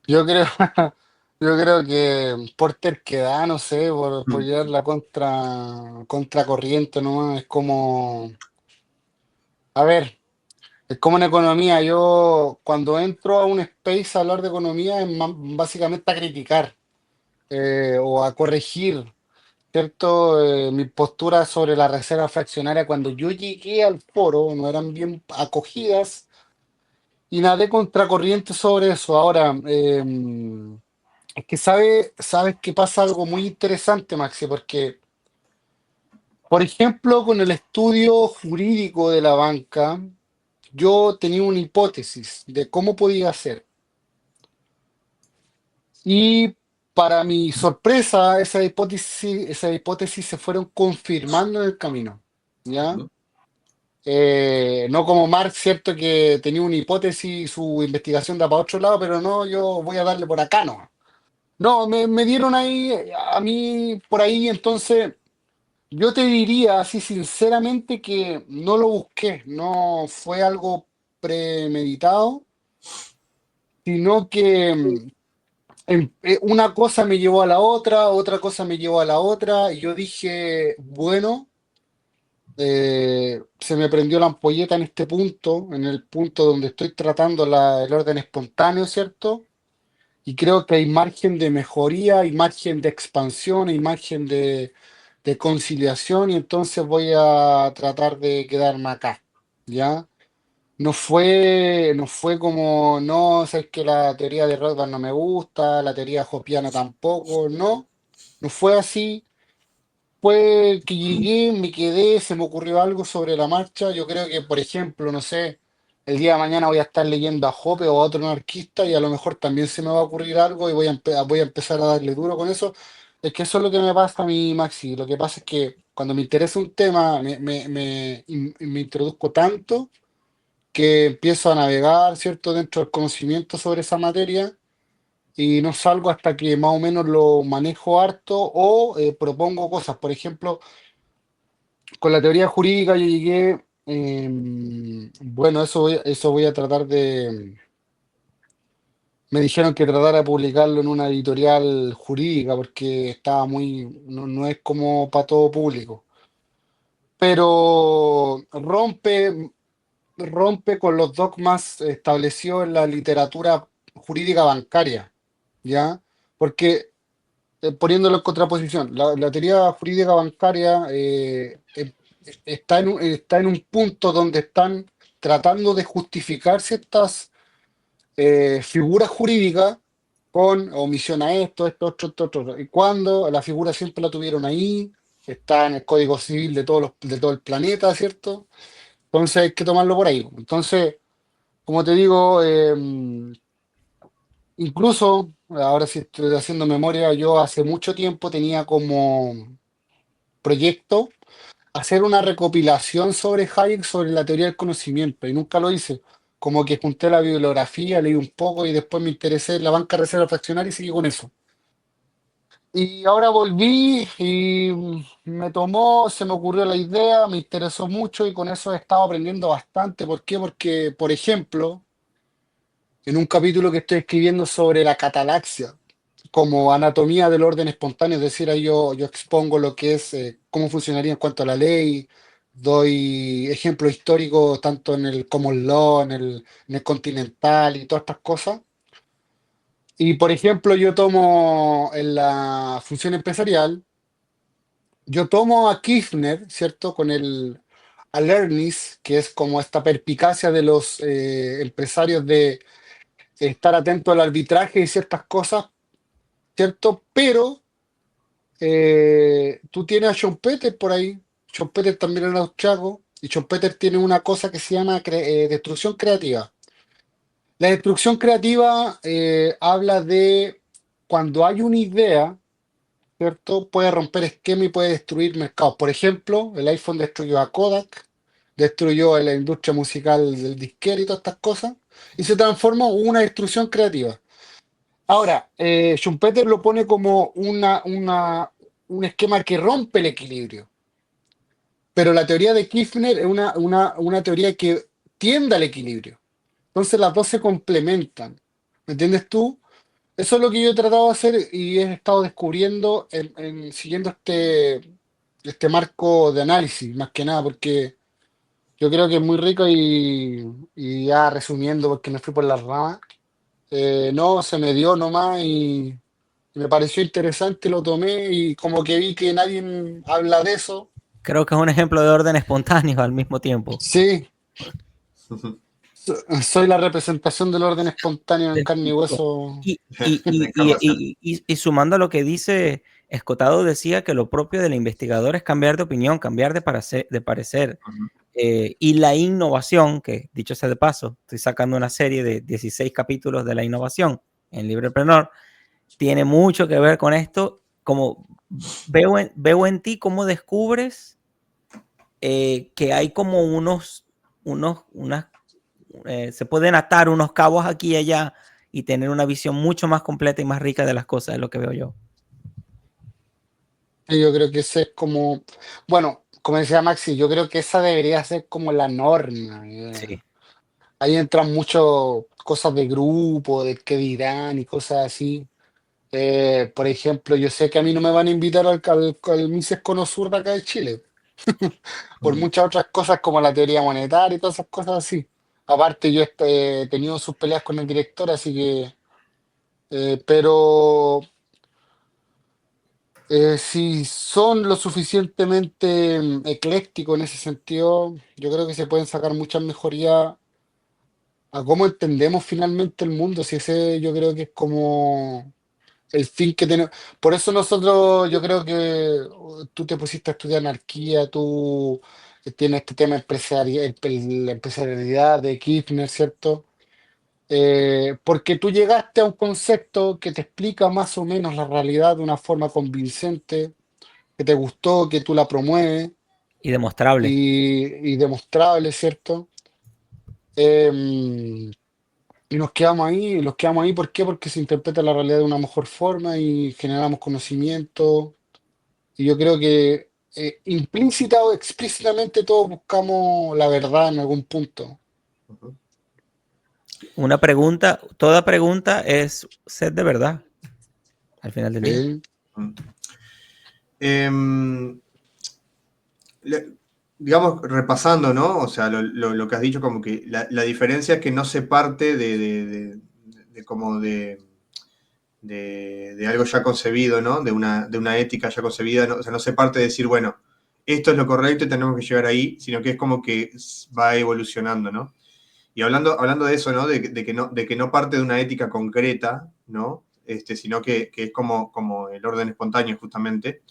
Yo creo, yo creo que por terquedad, no sé, por Mm, llevar la contracorriente nomás, es como, a ver, es como en economía, yo cuando entro a un space a hablar de economía es básicamente a criticar o a corregir, ¿cierto? Mi postura sobre la reserva fraccionaria cuando yo llegué al foro no eran bien acogidas y nadé contracorriente sobre eso. Ahora, es que sabes que pasa algo muy interesante, Maxi, porque, por ejemplo, con el estudio jurídico de la banca, yo tenía una hipótesis de cómo podía ser. Y para mi sorpresa, esa hipótesis se fueron confirmando en el camino. ¿Ya? ujú. No como Marx, cierto, que tenía una hipótesis y su investigación da para otro lado, pero no, yo voy a darle por acá, no. No, me dieron ahí, a mí por ahí, entonces yo te diría así sinceramente que no lo busqué, no fue algo premeditado, sino que una cosa me llevó a la otra cosa me llevó a la otra, y yo dije, bueno, se me prendió la ampolleta en este punto, en el punto donde estoy tratando el orden espontáneo, ¿cierto? Y creo que hay margen de mejoría, hay margen de expansión, hay margen de de conciliación y entonces voy a tratar de quedarme acá, ¿ya? No fue como, no, sabes que la teoría de Rothbard no me gusta, la teoría Hopiana tampoco, no, no fue así. Fue que llegué, me quedé, se me ocurrió algo sobre la marcha. Yo creo que, por ejemplo, no sé, el día de mañana voy a estar leyendo a Hoppe o a otro anarquista y a lo mejor también se me va a ocurrir algo y voy a empezar a darle duro con eso. Es que eso es lo que me pasa a mí, Maxi. Lo que pasa es que cuando me interesa un tema, me introduzco tanto que empiezo a navegar, ¿cierto?, dentro del conocimiento sobre esa materia y no salgo hasta que más o menos lo manejo harto o propongo cosas. Por ejemplo, con la teoría jurídica yo llegué, bueno, eso voy a tratar de, me dijeron que tratara de publicarlo en una editorial jurídica porque estaba muy, no, no es como para todo público, pero rompe con los dogmas establecidos en la literatura jurídica bancaria, ¿ya? Porque poniéndolo en contraposición, la teoría jurídica bancaria está en un punto donde están tratando de justificar ciertas figuras jurídicas con omisión a esto. Y cuando la figura siempre la tuvieron ahí, está en el Código Civil de todo el planeta, ¿cierto? Entonces hay que tomarlo por ahí. Entonces, como te digo, incluso, ahora sí estoy haciendo memoria, yo hace mucho tiempo tenía como proyecto hacer una recopilación sobre Hayek, sobre la teoría del conocimiento, y nunca lo hice. Como que junté la bibliografía, leí un poco y después me interesé en la banca de reserva fraccionaria y seguí con eso. Y ahora volví y se me ocurrió la idea, me interesó mucho y con eso he estado aprendiendo bastante. ¿Por qué? Porque, por ejemplo, en un capítulo que estoy escribiendo sobre la catalaxia, como anatomía del orden espontáneo, es decir, ahí yo expongo lo que es, cómo funcionaría en cuanto a la ley, doy ejemplos históricos tanto en el common law, en el continental y todas estas cosas. Y por ejemplo, yo tomo en la función empresarial, yo tomo a Kirchner, ¿cierto? Con el alertness, que es como esta perspicacia de los empresarios de estar atento al arbitraje y ciertas cosas, ¿cierto? Pero tú tienes a Schumpeter por ahí. Schumpeter también era austriaco. Y Schumpeter tiene una cosa que se llama destrucción creativa. La destrucción creativa habla de cuando hay una idea, ¿cierto? Puede romper esquema y puede destruir mercados. Por ejemplo, el iPhone destruyó a Kodak, destruyó a la industria musical del disquete y todas estas cosas, y se transformó en una destrucción creativa. Ahora, Schumpeter lo pone como un esquema que rompe el equilibrio, pero la teoría de Kirchner es una teoría que tiende al equilibrio. Entonces las dos se complementan. ¿Me entiendes tú? Eso es lo que yo he tratado de hacer y he estado descubriendo siguiendo este marco de análisis, más que nada, porque yo creo que es muy rico y ya resumiendo, porque me fui por las ramas. No, se me dio nomás y me pareció interesante, lo tomé y como que vi que nadie habla de eso. Creo que es un ejemplo de orden espontáneo al mismo tiempo. Sí, soy la representación del orden espontáneo en carne y hueso. La encarnación. Y sumando a lo que dice Escotado, decía que lo propio del investigador es cambiar de opinión, cambiar de parecer. Ujú. Y la innovación, que dicho sea de paso, estoy sacando una serie de 16 capítulos de la innovación en Librepreneur, tiene mucho que ver con esto. Como veo en ti cómo descubres que hay como se pueden atar unos cabos aquí y allá y tener una visión mucho más completa y más rica de las cosas, es lo que veo yo. Y yo creo que ese es como, bueno, como decía Maxi, yo creo que esa debería ser como la norma. Sí. Ahí entran muchas cosas de grupo, de qué dirán y cosas así. Por ejemplo, yo sé que a mí no me van a invitar al Mises Cono Sur de acá de Chile, por muchas otras cosas como la teoría monetaria y todas esas cosas así. Aparte, yo he tenido sus peleas con el director, así que, pero Si son lo suficientemente eclécticos en ese sentido, yo creo que se pueden sacar muchas mejorías a cómo entendemos finalmente el mundo. Si ese yo creo que es como el fin que tenemos. Por eso nosotros, yo creo que tú te pusiste a estudiar anarquía, tú tienes este tema empresarial, la empresarialidad de Kirchner, ¿cierto? Porque tú llegaste a un concepto que te explica más o menos la realidad de una forma convincente, que te gustó, que tú la promueves Y demostrable. y demostrable, ¿cierto? Em, y nos quedamos ahí, ¿por qué? Porque se interpreta la realidad de una mejor forma y generamos conocimiento. Y yo creo que implícita o explícitamente todos buscamos la verdad en algún punto. Ujú. Una pregunta, toda pregunta es sed de verdad, al final del día. ¿Sí? Mm. Em, le- digamos, repasando, ¿no? O sea, lo que has dicho, como que la diferencia es que no se parte de como de algo ya concebido, ¿no? De una ética ya concebida, ¿no? O sea, no se parte de decir, bueno, esto es lo correcto y tenemos que llegar ahí, sino que es como que va evolucionando, ¿no? Y hablando de eso, ¿no? De que no parte de una ética concreta, ¿no? Sino que es como el orden espontáneo, justamente.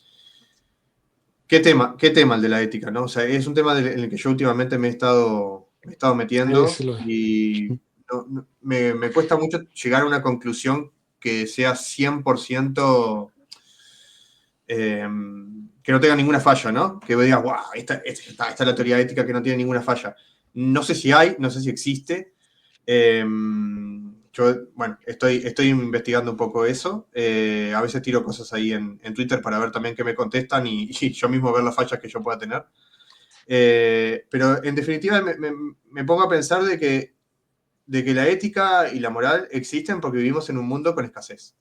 ¿Qué tema el de la ética, ¿no? O sea, es un tema en el que yo últimamente me he estado Sí, metiendo sí lo es. y me cuesta mucho llegar a una conclusión que sea 100% que no tenga ninguna falla, ¿no? Que diga, wow, esta es la teoría ética que no tiene ninguna falla. No sé si hay, no sé si existe. Eh, bueno, estoy investigando un poco eso. A veces tiro cosas ahí en Twitter para ver también qué me contestan y yo mismo ver las fallas que yo pueda tener. Pero en definitiva me pongo a pensar de que la ética y la moral existen porque vivimos en un mundo con escasez.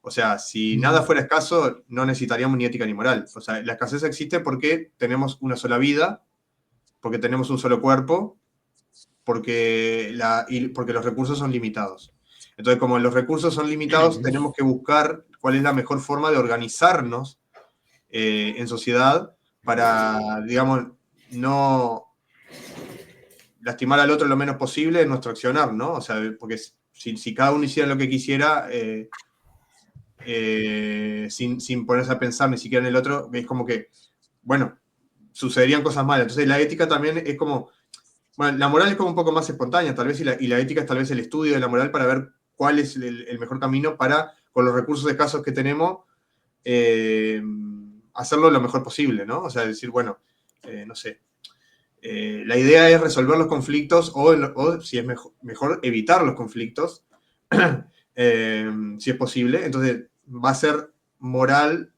O sea, si nada Mm. fuera escaso, no necesitaríamos ni ética ni moral. O sea, la escasez existe porque tenemos una sola vida, porque tenemos un solo cuerpo, porque los recursos son limitados. Entonces, como los recursos son limitados, tenemos que buscar cuál es la mejor forma de organizarnos en sociedad para, digamos, no lastimar al otro lo menos posible en nuestro accionar, ¿no? O sea, porque si cada uno hiciera lo que quisiera, sin ponerse a pensar ni siquiera en el otro, es como que, bueno, sucederían cosas malas. Entonces, la ética también es como. Bueno, la moral es como un poco más espontánea, tal vez, y la ética es tal vez el estudio de la moral para ver cuál es el mejor camino para, con los recursos escasos que tenemos, eh, hacerlo lo mejor posible, ¿no? O sea, decir, bueno, no sé, la idea es resolver los conflictos o si es mejor evitar los conflictos, si es posible. Entonces, va a ser moral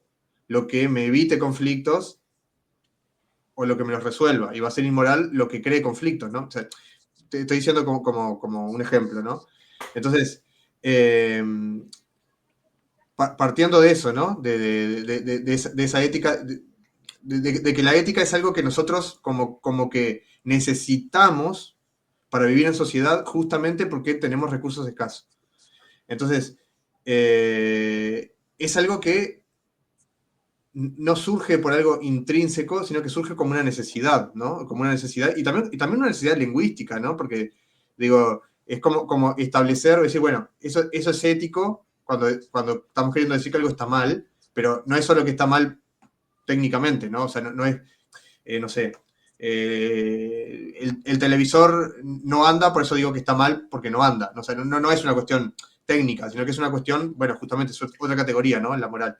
lo que me evite conflictos o lo que me los resuelva, y va a ser inmoral lo que cree conflictos, ¿no? O sea, te estoy diciendo como un ejemplo, ¿no? Entonces, eh, partiendo de eso, ¿no? De esa ética, de que la ética es algo que nosotros como que necesitamos para vivir en sociedad justamente porque tenemos recursos escasos. Entonces, es algo que no surge por algo intrínseco, sino que surge como una necesidad, ¿no? Como una necesidad, y también una necesidad lingüística, ¿no? Porque, digo, es como establecer, decir, bueno, eso es ético cuando estamos queriendo decir que algo está mal, pero no es solo que está mal técnicamente, ¿no? O sea, no es, no sé, el televisor no anda, por eso digo que está mal, porque no anda. O sea, no es una cuestión técnica, sino que es una cuestión, bueno, justamente es otra categoría, ¿no? En la moral.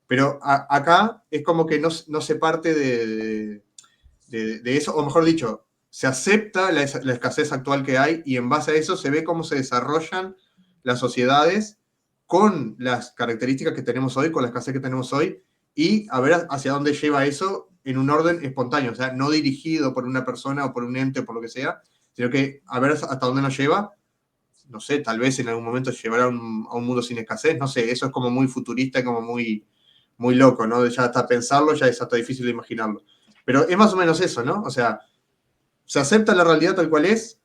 Pero acá es como que no se parte de eso, o mejor dicho, se acepta la escasez actual que hay y en base a eso se ve cómo se desarrollan las sociedades con las características que tenemos hoy, con la escasez que tenemos hoy, y a ver hacia dónde lleva eso en un orden espontáneo, o sea, no dirigido por una persona o por un ente o por lo que sea, sino que a ver hasta dónde nos lleva. No sé, tal vez en algún momento llevará a un mundo sin escasez, no sé, eso es como muy futurista y como muy loco, ¿no? Ya hasta pensarlo ya es hasta difícil de imaginarlo. Pero es más o menos eso, ¿no? O sea, se acepta la realidad tal cual es,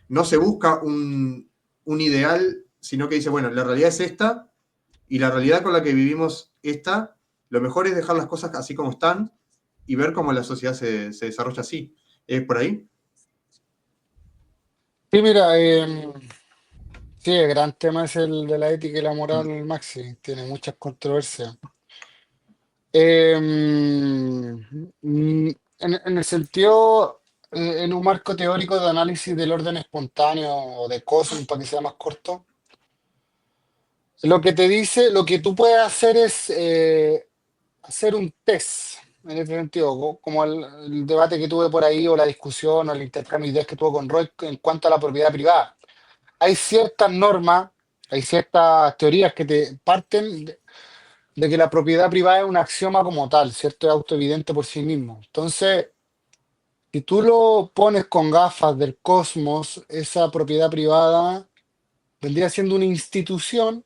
no se busca un ideal, sino que dice, bueno, la realidad es esta, y la realidad con la que vivimos esta, lo mejor es dejar las cosas así como están y ver cómo la sociedad se desarrolla así. ¿Es por ahí? Sí, mira, sí, el gran tema es el de la ética y la moral, Mm. Maxi. Tiene muchas controversias. En el sentido, en un marco teórico de análisis del orden espontáneo o de cosmos, para que sea más corto, lo que te dice, lo que tú puedes hacer es hacer un test, en ese sentido, como el debate que tuve por ahí, o la discusión, o el intercambio de ideas que tuve con Roy en cuanto a la propiedad privada. Hay ciertas normas, hay ciertas teorías que te parten de que la propiedad privada es un axioma como tal, ¿cierto? Es autoevidente por sí mismo. Entonces, si tú lo pones con gafas del cosmos, esa propiedad privada vendría siendo una institución,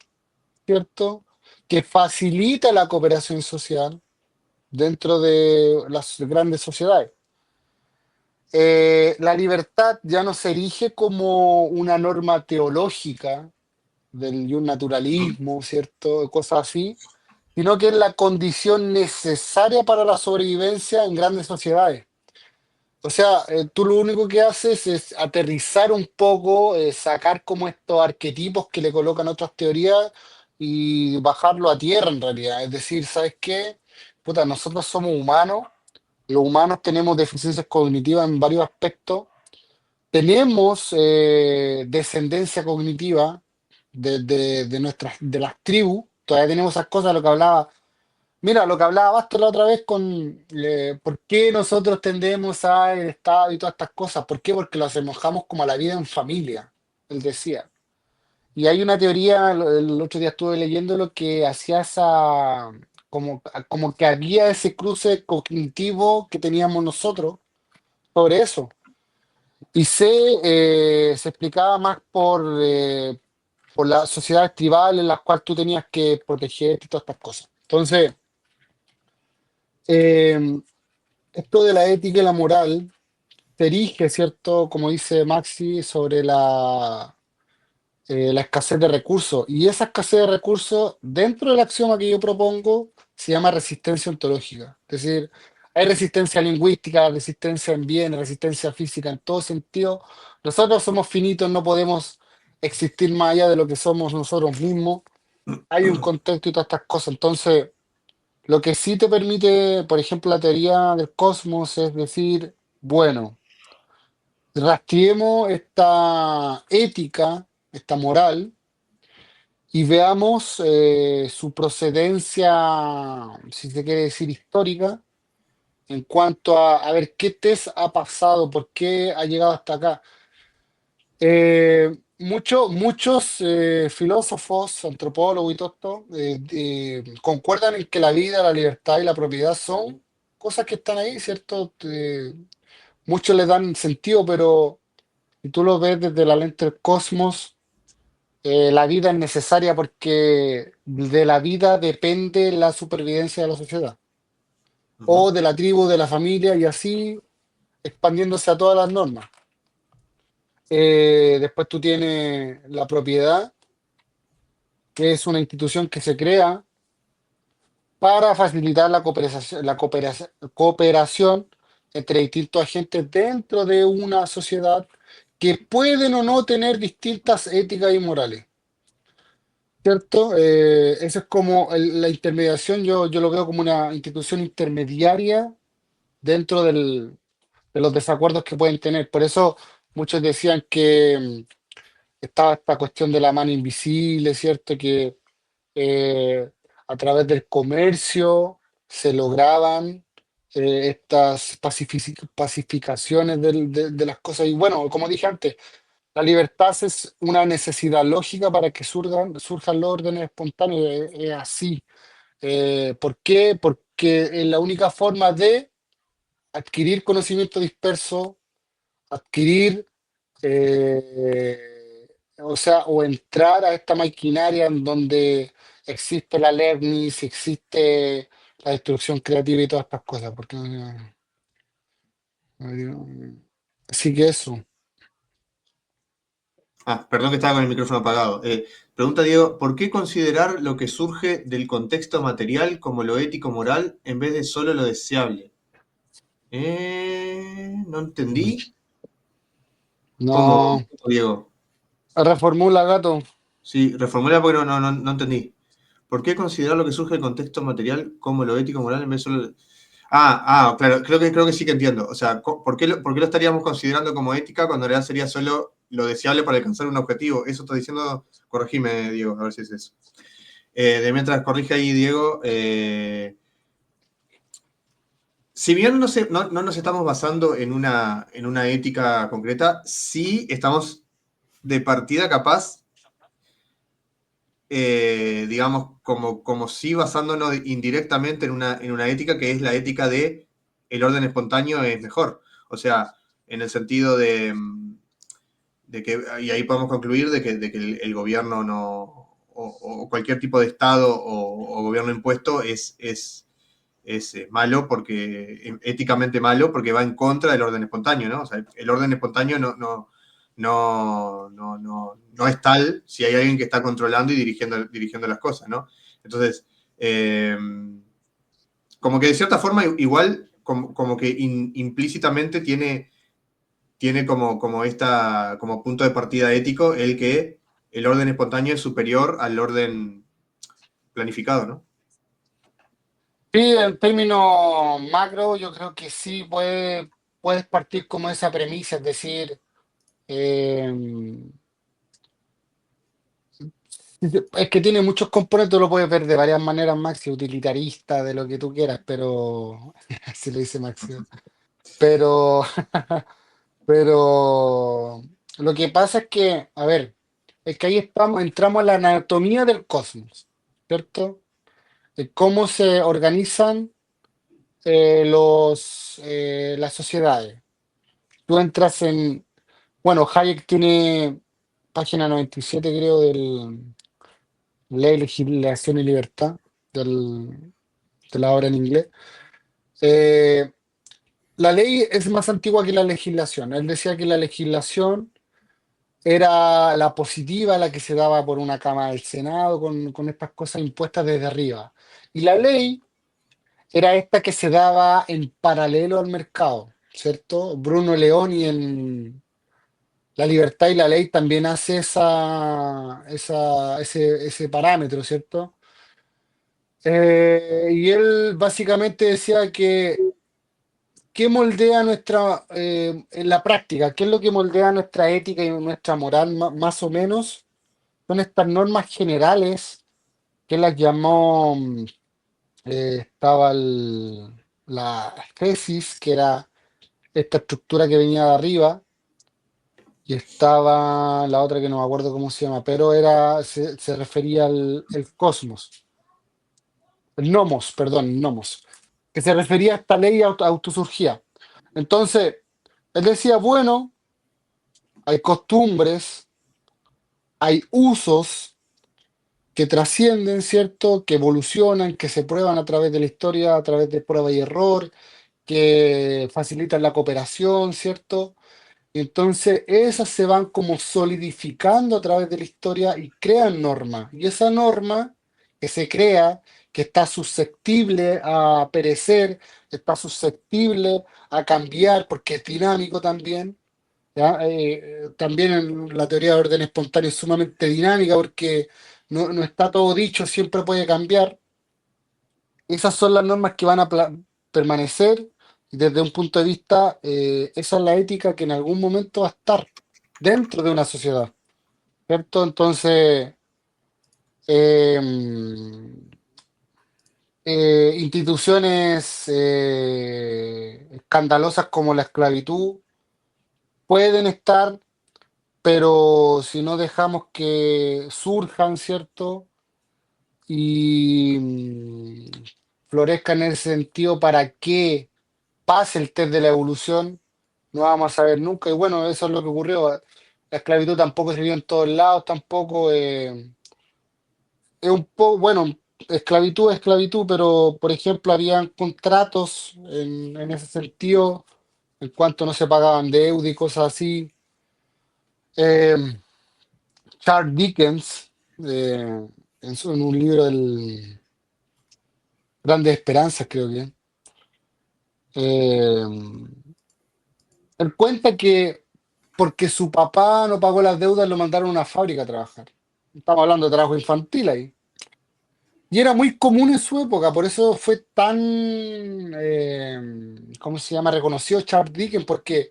¿cierto? Que facilita la cooperación social dentro de las grandes sociedades. La libertad ya no se erige como una norma teológica y un naturalismo, ¿cierto? Cosas así, sino que es la condición necesaria para la sobrevivencia en grandes sociedades. O sea, tú lo único que haces es aterrizar un poco, sacar como estos arquetipos que le colocan otras teorías y bajarlo a tierra en realidad. Es decir, ¿sabes qué? Puta, nosotros somos humanos, los humanos tenemos deficiencias cognitivas en varios aspectos, tenemos descendencia cognitiva de las tribus, todavía tenemos esas cosas, lo que hablaba. Mira, lo que hablaba Basto la otra vez con por qué nosotros tendemos al Estado y todas estas cosas. ¿Por qué? Porque lo asemejamos como a la vida en familia, él decía. Y hay una teoría, el otro día estuve leyendo lo que hacía esa, como que había ese cruce cognitivo que teníamos nosotros sobre eso. Y se explicaba más por las sociedades tribales en las cuales tú tenías que protegerte y todas estas cosas. Entonces, eh, esto de la ética y la moral se erige, ¿cierto? Como dice Maxi, sobre la escasez de recursos. Y esa escasez de recursos, dentro del axioma que yo propongo, se llama resistencia ontológica. Es decir, hay resistencia lingüística, resistencia en bienes, resistencia física, en todo sentido. Nosotros somos finitos, no podemos existir más allá de lo que somos nosotros mismos. Hay un contexto y todas estas cosas. Entonces, lo que sí te permite, por ejemplo, la teoría del cosmos es decir, bueno, rastreemos esta ética, esta moral, y veamos su procedencia, si se quiere decir histórica, en cuanto a ver qué test ha pasado, por qué ha llegado hasta acá. Muchos filósofos, antropólogos y todo esto, concuerdan en que la vida, la libertad y la propiedad son cosas que están ahí, ¿cierto? Muchos le dan sentido, pero si tú lo ves desde la lente del cosmos, la vida es necesaria porque de la vida depende la supervivencia de la sociedad, Ujú. o de la tribu, de la familia, y así expandiéndose a todas las normas. Después tú tienes la propiedad, que es una institución que se crea para facilitar la cooperación entre distintos agentes dentro de una sociedad que pueden o no tener distintas éticas y morales. ¿Cierto? Eso es como la intermediación, yo lo veo como una institución intermediaria dentro de los desacuerdos que pueden tener. Por eso muchos decían que estaba esta cuestión de la mano invisible, ¿cierto? Que a través del comercio se lograban estas pacificaciones de las cosas. Y bueno, como dije antes, la libertad es una necesidad lógica para que surjan los órdenes espontáneos. Es así. ¿Por qué? Porque es la única forma de adquirir conocimiento disperso, adquirir o sea, o entrar a esta maquinaria en donde existe la Leibniz, existe la destrucción creativa y todas estas cosas, porque así que eso. Perdón que estaba con el micrófono apagado. Pregunta Diego, ¿por qué considerar lo que surge del contexto material como lo ético-moral en vez de solo lo deseable? No entendí. ¿Cómo, No, Diego? reformula, gato. Sí, reformula porque no entendí. ¿Por qué considerar lo que surge del contexto material como lo ético-moral en vez de solo... Claro, creo que sí que entiendo. O sea, ¿por qué lo estaríamos considerando como ética cuando en realidad sería solo lo deseable para alcanzar un objetivo? Eso está diciendo, corregime, Diego, a ver si es eso. De mientras corrige ahí, Diego, si bien no nos estamos basando en una ética concreta, sí estamos de partida capaz, digamos, como sí basándonos indirectamente en una ética que es la ética de el orden espontáneo es mejor. O sea, en el sentido de que, y ahí podemos concluir de que el gobierno no, o cualquier tipo de Estado o gobierno impuesto es malo porque, éticamente malo, porque va en contra del orden espontáneo, ¿no? O sea, el orden espontáneo no es tal si hay alguien que está controlando y dirigiendo las cosas, ¿no? Entonces, eh, como que de cierta forma, igual, como que implícitamente tiene como punto de partida ético el que el orden espontáneo es superior al orden planificado, ¿no? Sí, en términos macro, yo creo que sí puedes partir como esa premisa, es decir, eh, es que tiene muchos componentes, lo puedes ver de varias maneras, Maxi, utilitarista, de lo que tú quieras, pero así lo dice Maxi. Pero, pero lo que pasa es que, a ver, es que ahí entramos en la anatomía del cosmos, ¿cierto? De cómo se organizan las sociedades. Tú entras bueno, Hayek tiene página 97, creo, del Ley, Legislación y Libertad, de la obra en inglés. Eh, la ley es más antigua que la legislación. Él decía que la legislación era la positiva, la que se daba por una Cámara del Senado, con estas cosas impuestas desde arriba. Y la ley era esta que se daba en paralelo al mercado, ¿cierto? Bruno Leoni en La Libertad y la Ley también hace ese parámetro, ¿cierto? Y él básicamente decía que ¿qué moldea en la práctica? ¿Qué es lo que moldea nuestra ética y nuestra moral más o menos? Son estas normas generales que las llamó, estaba la tesis, que era esta estructura que venía de arriba, y estaba la otra que no me acuerdo cómo se llama, pero se refería al el cosmos, el nomos, perdón, nomos, que se refería a esta ley autosurgía. Entonces, él decía, bueno, hay costumbres, hay usos que trascienden, ¿cierto? Que evolucionan, que se prueban a través de la historia, a través de prueba y error, que facilitan la cooperación, ¿cierto? Y entonces esas se van como solidificando a través de la historia y crean normas. Y esa norma que se crea, que está susceptible a perecer, está susceptible a cambiar, porque es dinámico también, ¿ya? También en la teoría de orden espontáneo es sumamente dinámica porque no está todo dicho, siempre puede cambiar. Esas son las normas que van a permanecer y desde un punto de vista, esa es la ética que en algún momento va a estar dentro de una sociedad, ¿cierto? Entonces, eh, instituciones escandalosas como la esclavitud pueden estar, pero si no dejamos que surjan, ¿cierto? Y florezcan en ese sentido para que pase el test de la evolución, no vamos a saber nunca. Y bueno, eso es lo que ocurrió. La esclavitud tampoco se vio en todos lados, tampoco. Es un poco, bueno, esclavitud es esclavitud, pero por ejemplo, habían contratos en ese sentido, en cuanto no se pagaban deuda y cosas así. Eh, Charles Dickens, en un libro del Grandes Esperanzas, creo que. eh, Él cuenta que porque su papá no pagó las deudas, lo mandaron a una fábrica a trabajar. Estamos hablando de trabajo infantil ahí. Y era muy común en su época, por eso fue tan, ¿cómo se llama? Reconocido Charles Dickens, porque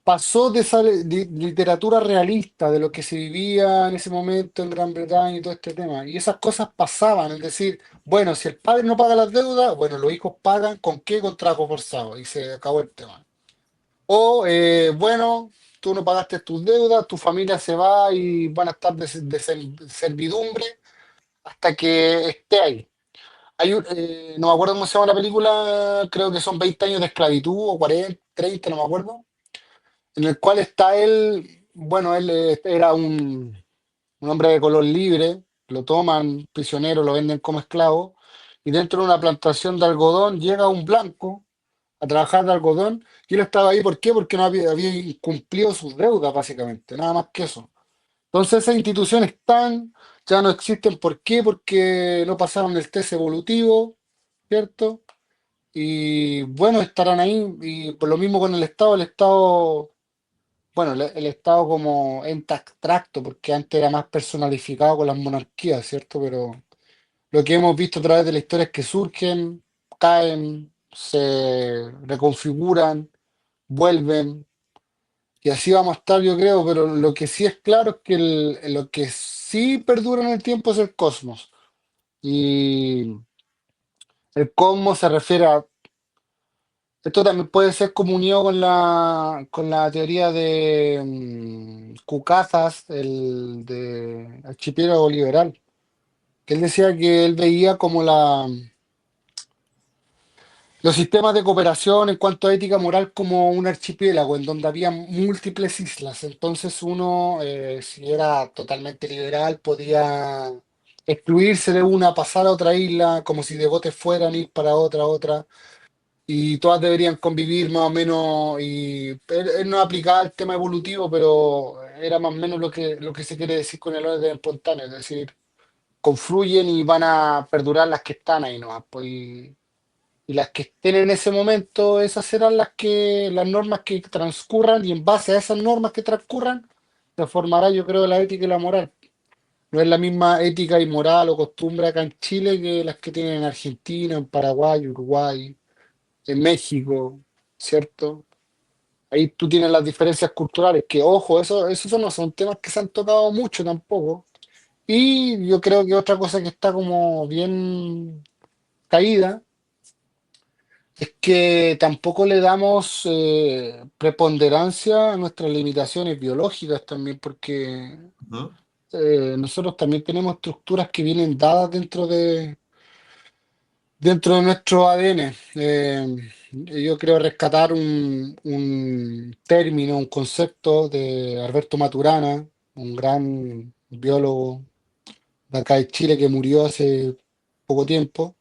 pasó de esa literatura realista, de lo que se vivía en ese momento en Gran Bretaña y todo este tema. Y esas cosas pasaban, es decir, bueno, si el padre no paga las deudas, bueno, los hijos pagan, ¿con qué? Con trabajo forzado. Y se acabó el tema. O, bueno, tú no pagaste tus deudas, tu familia se va y van a estar de servidumbre hasta que esté ahí. No me acuerdo cómo se llama la película, creo que son 20 años de esclavitud o 40, 30, no me acuerdo, en el cual está él, bueno, él era un hombre de color libre, lo toman prisionero, lo venden como esclavo, y dentro de una plantación de algodón llega un blanco a trabajar de algodón, y él estaba ahí, ¿por qué? Porque no había incumplido sus deudas, básicamente, nada más que eso. Entonces esas instituciones están, ya no existen, ¿por qué? Porque no pasaron el test evolutivo, ¿cierto? Y bueno, estarán ahí, y por lo mismo con el Estado, bueno, el Estado como ente abstracto, porque antes era más personalificado con las monarquías, ¿cierto? Pero lo que hemos visto a través de la historia es que surgen, caen, se reconfiguran, vuelven, y así vamos a estar, yo creo, pero lo que sí es claro es que lo que sí perdura en el tiempo es el cosmos. Y el cosmos se refiere a... Esto también puede ser comunión con la teoría de Cucatas, el de archipiélago liberal, que él decía que él veía como los sistemas de cooperación en cuanto a ética moral como un archipiélago en donde había múltiples islas. Entonces uno, si era totalmente liberal, podía excluirse de una, pasar a otra isla, como si de botes fueran, ir para otra, y todas deberían convivir más o menos. Y él no aplicaba el tema evolutivo, pero era más o menos lo que se quiere decir con el orden espontáneo, es decir, confluyen y van a perdurar las que están ahí nomás, pues, y las que estén en ese momento, esas serán las normas que transcurran, y en base a esas normas que transcurran, se formará, yo creo, la ética y la moral. No es la misma ética y moral o costumbre acá en Chile que las que tienen en Argentina, en Paraguay, Uruguay, en México, ¿cierto? Ahí tú tienes las diferencias culturales, que ojo, esos no son temas que se han tocado mucho tampoco. Y yo creo que otra cosa que está como bien caída es que tampoco le damos preponderancia a nuestras limitaciones biológicas también, porque Ujú. nosotros también tenemos estructuras que vienen dadas dentro de nuestro ADN. Yo creo rescatar un término, un concepto de Alberto Maturana, un gran biólogo de acá de Chile que murió hace poco tiempo.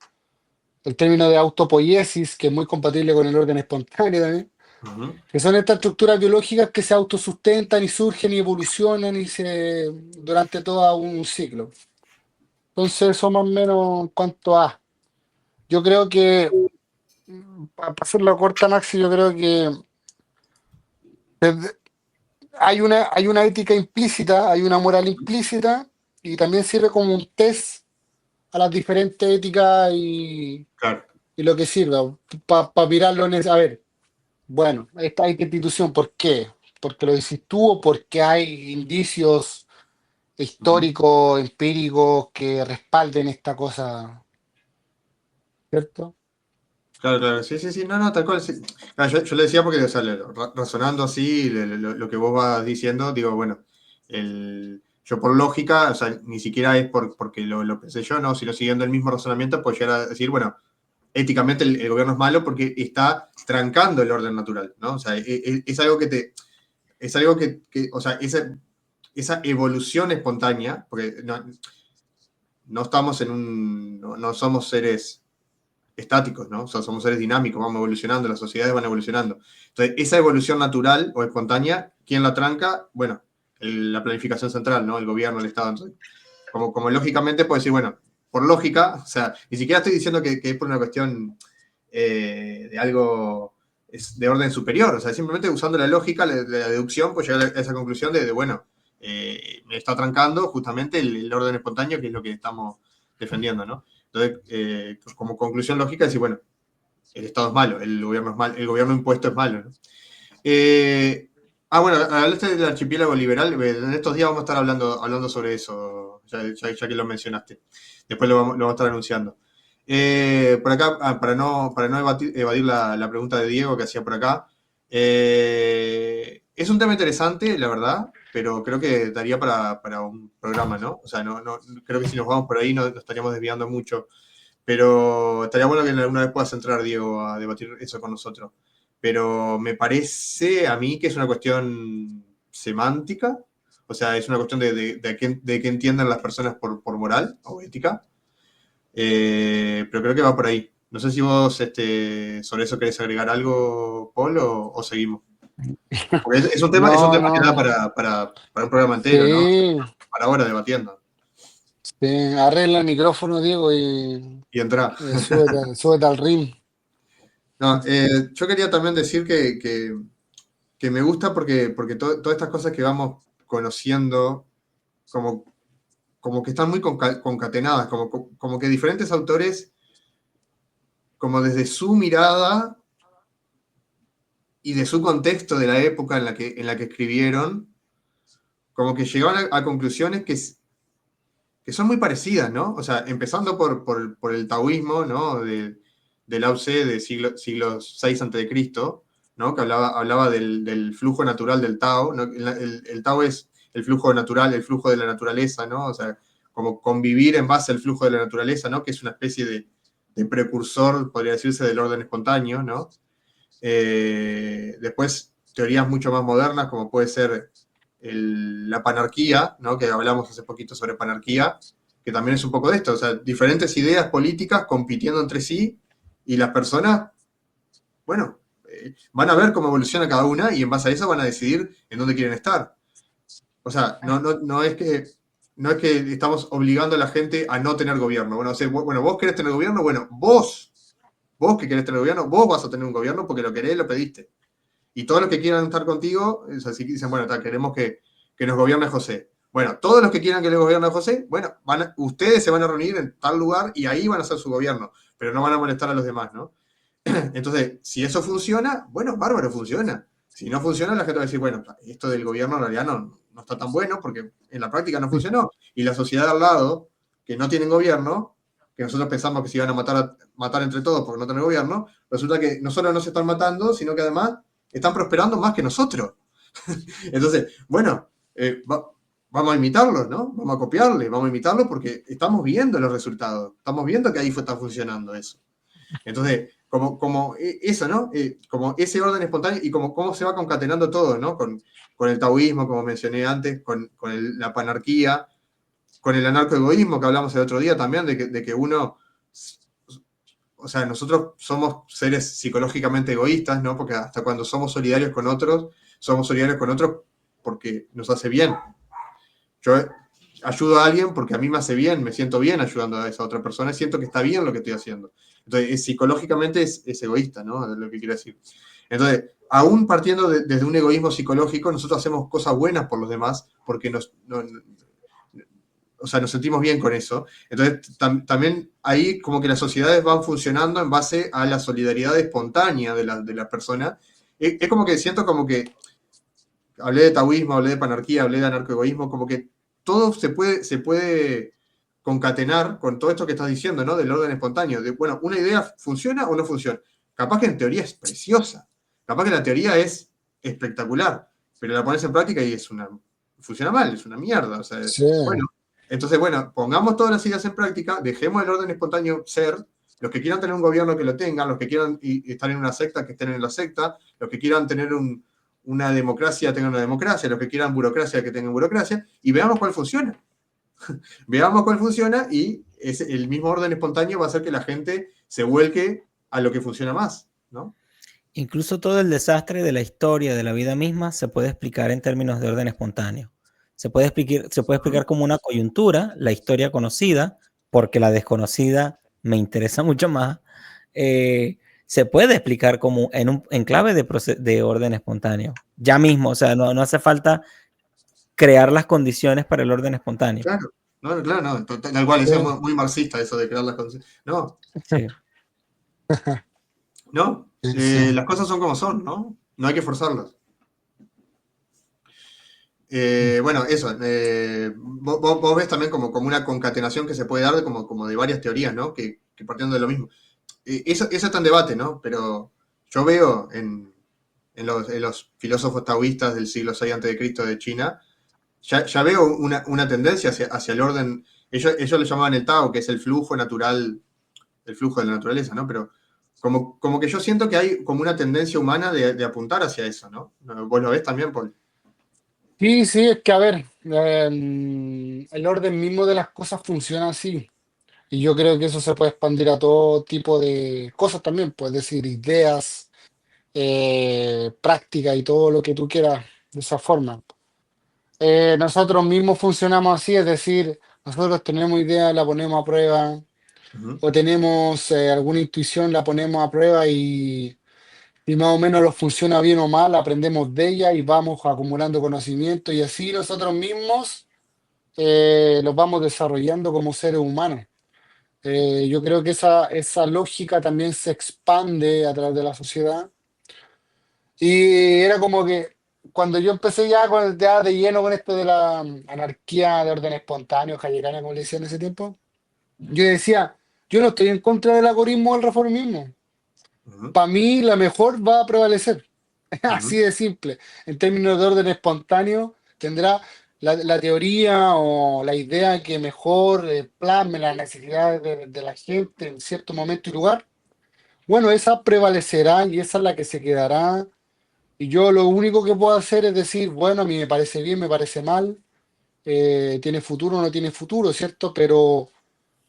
El término de autopoiesis, que es muy compatible con el orden espontáneo también, Ujú. que son estas estructuras biológicas que se autosustentan y surgen y evolucionan durante todo un ciclo. Entonces, eso más o menos en cuanto a... Yo creo que, para hacerlo corta, Maxi, yo creo que desde- hay una ética implícita, hay una moral implícita, y también sirve como un test a las diferentes éticas Claro. y lo que sirva, para mirarlo a ver, bueno, esta institución, ¿por qué? ¿Porque lo decís tú o porque hay indicios Ujú. históricos, empíricos que respalden esta cosa, ¿cierto? Claro, claro, sí, sí, sí, no, no, tal cual. Sí. Ah, yo le decía porque, o sea, razonando así, lo que vos vas diciendo, digo, bueno, yo por lógica, o sea, ni siquiera es porque lo pensé yo, no, sino siguiendo el mismo razonamiento, pues llegar a decir, bueno, éticamente el gobierno es malo porque está trancando el orden natural, ¿no? O sea, es algo es algo o sea, esa evolución espontánea, porque no estamos no somos seres estáticos, ¿no? O sea, somos seres dinámicos, vamos evolucionando, las sociedades van evolucionando. Entonces, esa evolución natural o espontánea, ¿quién la tranca? Bueno, la planificación central, ¿no? El gobierno, el Estado. Entonces, como lógicamente puedo decir, bueno, por lógica, o sea, ni siquiera estoy diciendo que es por una cuestión de algo de orden superior, o sea, simplemente usando la lógica, la deducción, pues llegar a esa conclusión bueno, me está trancando justamente el orden espontáneo, que es lo que estamos defendiendo, ¿no? Entonces, como conclusión lógica, decir, bueno, el Estado es malo, el gobierno es malo, el gobierno impuesto es malo, ¿no? Bueno, hablaste del archipiélago liberal, en estos días vamos a estar hablando sobre eso, ya que lo mencionaste. Después lo vamos a estar anunciando. Por acá, para no evadir la pregunta de Diego que hacía por acá, es un tema interesante, la verdad, pero creo que daría para un programa, ¿no? O sea, no, creo que si nos vamos por ahí nos estaríamos desviando mucho. Pero estaría bueno que alguna vez puedas entrar, Diego, a debatir eso con nosotros. Pero me parece a mí que es una cuestión semántica, o sea, es una cuestión de qué entienden las personas por moral o ética, pero creo que va por ahí. No sé si vos sobre eso querés agregar algo, Paul, o seguimos. Porque es un tema No, que da no. para un programa entero, ¿no? Sí, Para ahora debatiendo. sí. Arregla el micrófono, Diego, Y entra. súbete al ring. No, yo quería también decir que me gusta porque todas estas cosas que vamos conociendo, como que están muy concatenadas, como que diferentes autores, como desde su mirada y de su contexto de la época en la que escribieron, como que llegaban a conclusiones que son muy parecidas, ¿no? O sea, empezando por el taoísmo, ¿no? De Lao Tse, de siglo VI a.C., ¿no? Que hablaba del flujo natural del Tao, ¿no? El Tao es el flujo natural, el flujo de la naturaleza, ¿no? O sea, como convivir en base al flujo de la naturaleza, ¿no? Que es una especie de precursor, podría decirse, del orden espontáneo, ¿no? Después, teorías mucho más modernas, como puede ser la panarquía, ¿no? Que hablamos hace poquito sobre panarquía, que también es un poco de esto, o sea, diferentes ideas políticas compitiendo entre sí y las personas, bueno, van a ver cómo evoluciona cada una y en base a eso van a decidir en dónde quieren estar. O sea, no es que estamos obligando a la gente a no tener gobierno. Bueno, o sea, bueno, vos querés tener gobierno, bueno, vos que querés tener gobierno, vos vas a tener un gobierno porque lo querés, lo pediste. Y todos los que quieran estar contigo, es así que dicen, bueno, queremos que nos gobierne José. Bueno, todos los que quieran que les gobierne José, bueno, ustedes se van a reunir en tal lugar y ahí van a hacer su gobierno, pero no van a molestar a los demás, ¿no? Entonces, si eso funciona, bueno, bárbaro, funciona. Si no funciona, la gente va a decir, bueno, esto del gobierno en realidad no está tan bueno porque en la práctica no funcionó. Y la sociedad de al lado, que no tienen gobierno, que nosotros pensamos que se iban a matar entre todos por no tener gobierno, resulta que no solo no se están matando, sino que además están prosperando más que nosotros. Entonces, bueno, vamos a imitarlos, ¿no? Vamos a copiarle, vamos a imitarlo porque estamos viendo los resultados, estamos viendo que ahí está funcionando eso. Entonces, como eso, ¿no? Como ese orden espontáneo y como cómo se va concatenando todo, ¿no? Con el taoísmo, como mencioné antes, con la panarquía, con el anarcoegoísmo que hablamos el otro día también, de que uno, o sea, nosotros somos seres psicológicamente egoístas, ¿no? Porque hasta cuando somos solidarios con otros porque nos hace bien. Yo ayudo a alguien porque a mí me hace bien, me siento bien ayudando a esa otra persona, siento que está bien lo que estoy haciendo. Entonces, psicológicamente es egoísta, ¿no? Es lo que quiero decir. Entonces, aún partiendo desde un egoísmo psicológico, nosotros hacemos cosas buenas por los demás porque nos sentimos bien con eso. Entonces, también ahí como que las sociedades van funcionando en base a la solidaridad espontánea de la persona. Es como que siento como que hablé de taoísmo, hablé de panarquía, hablé de anarcoegoísmo, como que todo se puede concatenar con todo esto que estás diciendo, ¿no? Del orden espontáneo. Bueno, una idea funciona o no funciona. Capaz que en teoría es preciosa. Capaz que la teoría es espectacular, pero la pones en práctica y funciona mal, es una mierda. O sea, Sí. bueno, entonces, bueno, pongamos todas las ideas en práctica, dejemos el orden espontáneo ser. Los que quieran tener un gobierno que lo tengan, los que quieran estar en una secta, que estén en la secta, los que quieran tener una democracia, tengan una democracia, los que quieran burocracia, que tengan burocracia, y veamos cuál funciona. Veamos cuál funciona y el mismo orden espontáneo va a hacer que la gente se vuelque a lo que funciona más, ¿no? Incluso todo el desastre de la historia, de la vida misma, se puede explicar en términos de orden espontáneo. Se puede explicar como una coyuntura, la historia conocida, porque la desconocida me interesa mucho más. Se puede explicar como en clave de orden espontáneo. Ya mismo, o sea, no hace falta crear las condiciones para el orden espontáneo. Claro, no, claro, no, tal cual, eso es Sí, muy marxista, eso de crear las condiciones. No, Sí, no, sí, sí. las cosas son como son, ¿no? No hay que forzarlas. Bueno, eso, vos ves también como una concatenación que se puede dar como de varias teorías, ¿no? Que partiendo de lo mismo. Eso está en debate, ¿no? Pero yo veo en los filósofos taoístas del siglo VI a.C. de China, ya veo una tendencia hacia el orden. Ellos lo llamaban el Tao, que es el flujo natural, el flujo de la naturaleza, ¿no? Pero como que yo siento que hay como una tendencia humana de apuntar hacia eso, ¿no? ¿Vos lo ves también, Paul? Sí, sí, es que a ver, el orden mismo de las cosas funciona así. Y yo creo que eso se puede expandir a todo tipo de cosas también, puedes decir ideas, prácticas y todo lo que tú quieras de esa forma. Nosotros mismos funcionamos así, es decir, nosotros tenemos idea, la ponemos a prueba, Ujú, o tenemos alguna intuición, la ponemos a prueba y más o menos nos funciona bien o mal, aprendemos de ella y vamos acumulando conocimiento y así nosotros mismos los vamos desarrollando como seres humanos. Yo creo que esa lógica también se expande a través de la sociedad. Y era como que cuando yo empecé ya de lleno con esto de la anarquía de orden espontáneo, callejana, como le decía en ese tiempo, yo decía, yo no estoy en contra del algoritmo o el reformismo. ujú, Para mí, la mejor va a prevalecer. Así ujú, de simple. En términos de orden espontáneo, tendrá la teoría o la idea que mejor plasme las necesidades de la gente en cierto momento y lugar. Bueno, esa prevalecerá y esa es la que se quedará. Y yo lo único que puedo hacer es decir, bueno, a mí me parece bien, me parece mal, tiene futuro o no tiene futuro, ¿cierto? Pero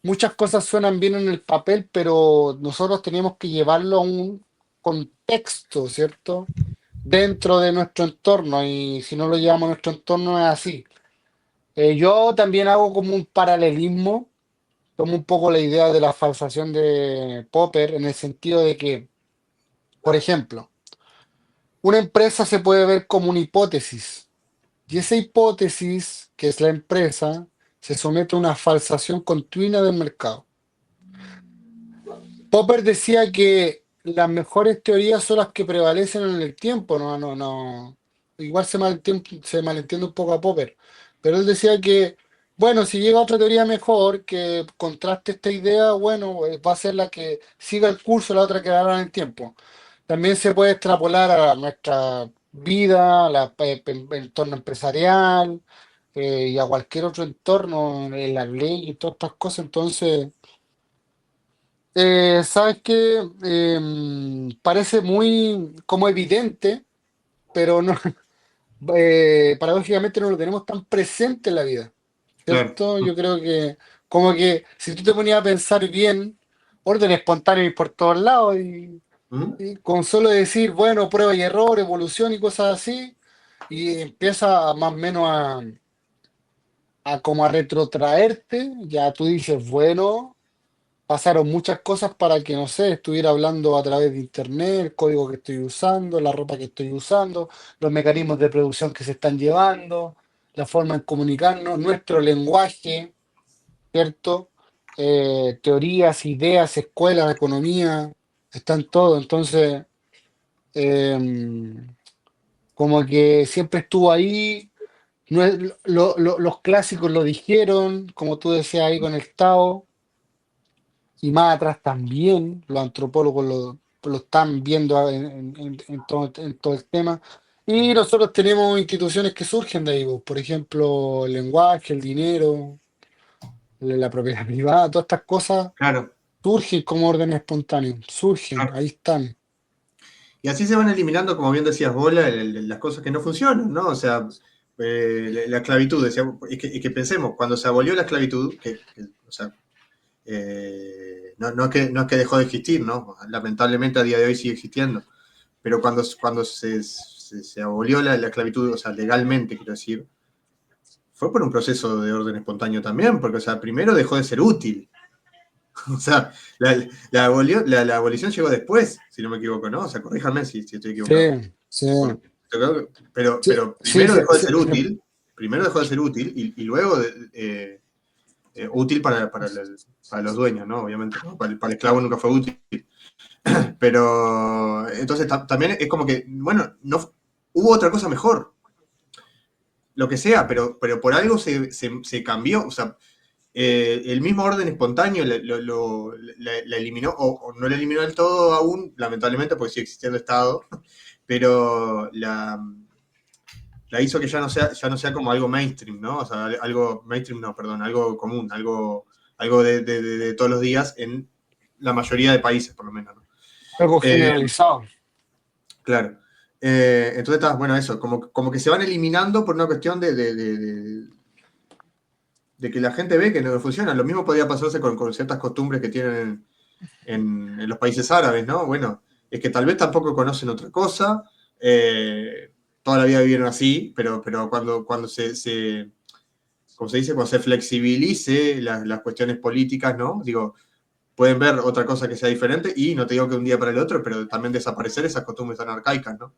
muchas cosas suenan bien en el papel, pero nosotros tenemos que llevarlo a un contexto, ¿cierto? Dentro de nuestro entorno y si no lo llevamos a nuestro entorno es así. Yo también hago como un paralelismo, tomo un poco la idea de la falsación de Popper en el sentido de que, por ejemplo, una empresa se puede ver como una hipótesis y esa hipótesis, que es la empresa, se somete a una falsación continua del mercado. Popper decía que las mejores teorías son las que prevalecen en el tiempo, no, no, no. Igual se malentiende un poco a Popper, pero él decía que, bueno, si llega otra teoría mejor que contraste esta idea, bueno, va a ser la que siga el curso, la otra quedará en el tiempo. También se puede extrapolar a nuestra vida, entorno empresarial, y a cualquier otro entorno, en la ley y todas estas cosas, entonces... ¿Sabes qué? Parece muy como evidente, pero no, paradójicamente no lo tenemos tan presente en la vida, claro. ¿cierto? Yo creo que como que si tú te ponías a pensar bien, orden espontáneo y por todos lados, Ujú, y con solo decir, bueno, prueba y error, evolución y cosas así, y empieza más o menos a como a retrotraerte, ya tú dices, bueno. Pasaron muchas cosas para que, no sé, estuviera hablando a través de internet, el código que estoy usando, la ropa que estoy usando, los mecanismos de producción que se están llevando, la forma en comunicarnos, nuestro lenguaje, ¿cierto? Teorías, ideas, escuelas, economía, están todo. Entonces, como que siempre estuvo ahí. No es- los clásicos lo dijeron, como tú decías ahí con el Tao. Y más atrás también, los antropólogos lo están viendo en todo el tema. Y nosotros tenemos instituciones que surgen de ahí, pues, por ejemplo, el lenguaje, el dinero, la propiedad privada, todas estas cosas claro, surgen como orden espontáneo, surgen, claro. ahí están. Y así se van eliminando, como bien decías vos, las cosas que no funcionan, ¿no? O sea, la esclavitud, decía, y que pensemos, cuando se abolió la esclavitud, o sea, no es que dejó de existir, ¿no? Lamentablemente a día de hoy sigue existiendo, pero cuando se abolió la esclavitud, o sea, legalmente, quiero decir, fue por un proceso de orden espontáneo también, porque, o sea, primero dejó de ser útil. O sea, la abolición llegó después, si no me equivoco, ¿no? O sea, corríjanme si estoy equivocado. Sí, sí, sí, Pero sí, primero sí, dejó de sí, ser sí. útil, y luego útil para los dueños, ¿no? Obviamente, ¿no? Para el esclavo nunca fue útil. Pero entonces también es como que, bueno, no hubo otra cosa mejor, lo que sea, pero por algo se cambió. O sea, el mismo orden espontáneo la eliminó, o no la eliminó del todo aún, lamentablemente, porque sigue existiendo Estado, pero la hizo que ya no sea como algo mainstream, ¿no? O sea, algo mainstream, no, perdón, algo común, algo de todos los días en la mayoría de países, por lo menos, ¿no? Algo Eh, generalizado. claro. Entonces, bueno, eso, como que se van eliminando por una cuestión de que la gente ve que no funciona. Lo mismo podría pasarse con ciertas costumbres que tienen en los países árabes, ¿no? Bueno, es que tal vez tampoco conocen otra cosa, toda la vida vivieron así, pero cuando como se dice, cuando se flexibilice las cuestiones políticas, ¿no? Digo, pueden ver otra cosa que sea diferente y no te digo que un día para el otro, pero también desaparecer esas costumbres tan arcaicas, ¿no?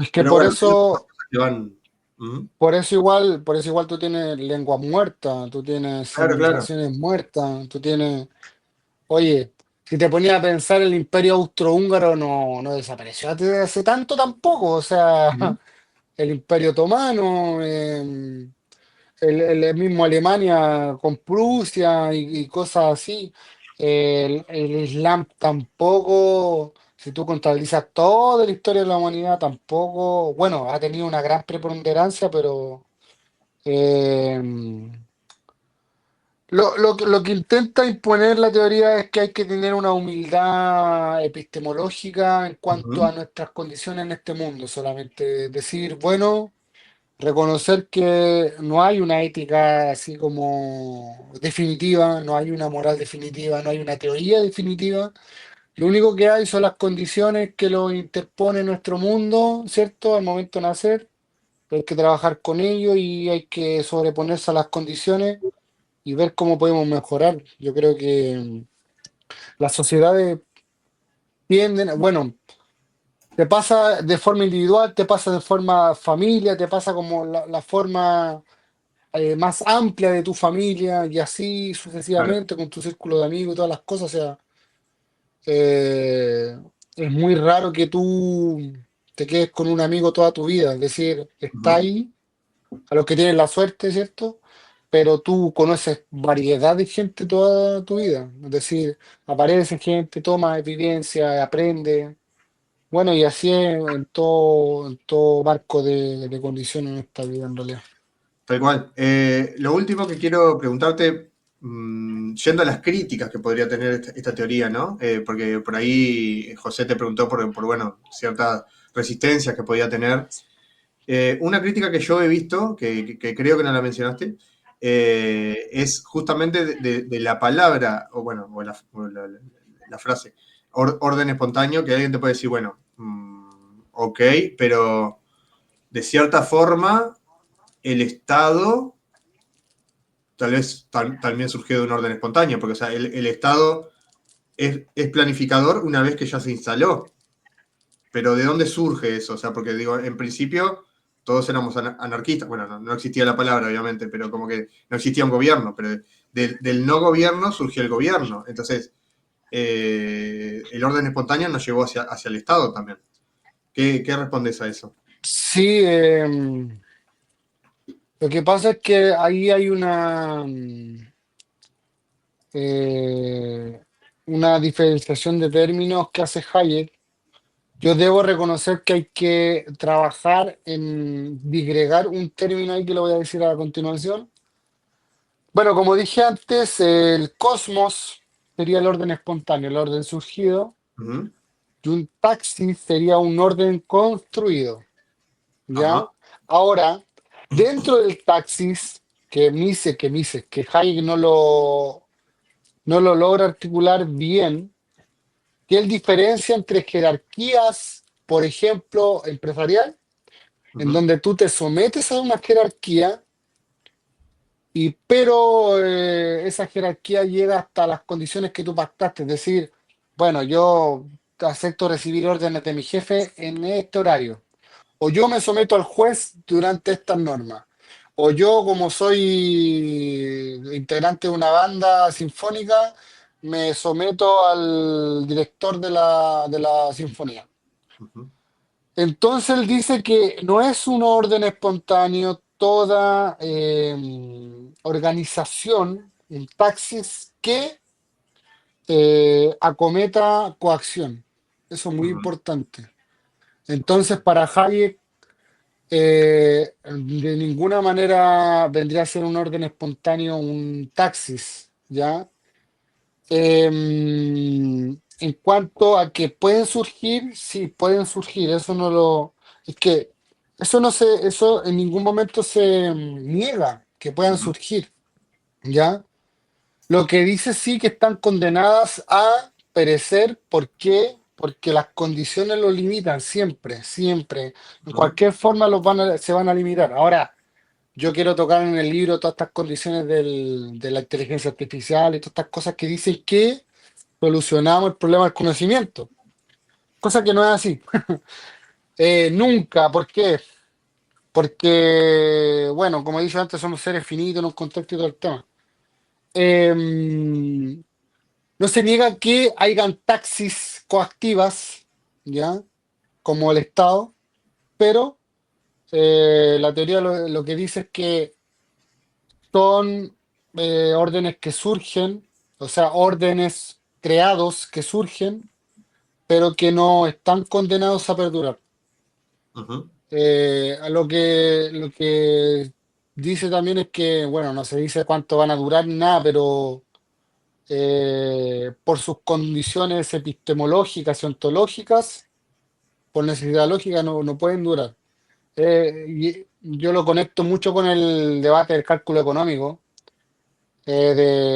Es que Pero bueno, esas son cosas que van. Ujú. por eso igual tú tienes lengua muerta, tú tienes Claro, claro. civilizaciones muertas, tú tienes, oye, si te ponías a pensar el Imperio Austrohúngaro no desapareció hace tanto tampoco, o sea, Ujú. el Imperio Otomano, el mismo Alemania con Prusia y cosas así. El Islam tampoco, si tú contabilizas toda la historia de la humanidad, tampoco, bueno, ha tenido una gran preponderancia, pero eh, lo que intenta imponer la teoría es que hay que tener una humildad epistemológica en cuanto a Ujú. nuestras condiciones en este mundo, solamente decir, bueno, reconocer que no hay una ética así como definitiva, no hay una moral definitiva, no hay una teoría definitiva. Lo único que hay son las condiciones que lo interpone nuestro mundo, ¿cierto? Al momento de nacer. Hay que trabajar con ello y hay que sobreponerse a las condiciones y ver cómo podemos mejorar. Yo creo que las sociedades tienden, bueno, te pasa de forma individual, te pasa de forma familia, te pasa como la forma más amplia de tu familia y así Claro. sucesivamente con tu círculo de amigos y todas las cosas. O sea, eh, es muy raro que tú te quedes con un amigo toda tu vida. Es decir, está Ujú. ahí, a los que tienen la suerte, ¿cierto? Pero tú conoces variedad de gente toda tu vida. Es decir, aparece gente, toma evidencia, aprende. Bueno, y así es en todo marco de condiciones en esta vida en realidad. Tal cual. Lo último que quiero preguntarte, yendo a las críticas que podría tener esta teoría, ¿no? Porque por ahí José te preguntó bueno, ciertas resistencias que podía tener. Una crítica que yo he visto, que creo que no la mencionaste, es justamente de la palabra, o bueno, o la frase, orden espontáneo, que alguien te puede decir, bueno, ok, pero de cierta forma el Estado tal vez también surgió de un orden espontáneo, porque o sea, el Estado es planificador una vez que ya se instaló. Pero ¿de dónde surge eso? O sea, porque digo, en principio todos éramos anarquistas. Bueno, no existía la palabra, obviamente, pero como que no existía un gobierno, pero del no gobierno surgió el gobierno. Entonces, el orden espontáneo nos llevó hacia el Estado también. ¿Qué respondes a eso? Sí, lo que pasa es que ahí hay eh, una diferenciación de términos que hace Hayek. Yo debo reconocer que hay que trabajar en disgregar un término ahí que lo voy a decir a continuación. Bueno, como dije antes, el cosmos sería el orden espontáneo, el orden surgido, Ujú. y un taxi sería un orden construido, ¿ya? Ajá. Ahora, dentro del taxis, que Hayek no lo logra articular bien, que él diferencia entre jerarquías, por ejemplo, empresarial, en Ujú. donde tú te sometes a una jerarquía Pero esa jerarquía llega hasta las condiciones que tú pactaste, es decir, bueno, yo acepto recibir órdenes de mi jefe en este horario, o yo me someto al juez durante estas normas, o yo como soy integrante de una banda sinfónica, me someto al director de la sinfonía. Ujú, Entonces él dice que no es un orden espontáneo toda organización, un taxis que acometa coacción. Eso es muy ujú, importante. Entonces, para Hayek, de ninguna manera vendría a ser un orden espontáneo un taxis, ¿ya? En cuanto a que pueden surgir, sí, pueden surgir, eso no lo, es que eso no se, eso en ningún momento se niega que puedan ujú, surgir, ¿ya? Lo que dice sí que están condenadas a perecer, ¿por qué? Porque las condiciones lo limitan siempre, siempre, en ujú, cualquier forma se van a limitar. Ahora, yo quiero tocar en el libro todas estas condiciones de la inteligencia artificial y todas estas cosas que dicen que solucionamos el problema del conocimiento, cosa que no es así. Nunca, ¿por qué? Porque, bueno, como he dicho antes, somos seres finitos en un contexto y todo el tema. No se niega que hayan taxis coactivas, ¿ya? Como el Estado, pero la teoría lo que dice es que son órdenes que surgen, o sea, órdenes creados que surgen, pero que no están condenados a perdurar. ujú, A lo que dice también es que, bueno, no se dice cuánto van a durar ni nada, pero por sus condiciones epistemológicas y ontológicas, por necesidad lógica, no pueden durar. Y yo lo conecto mucho con el debate del cálculo económico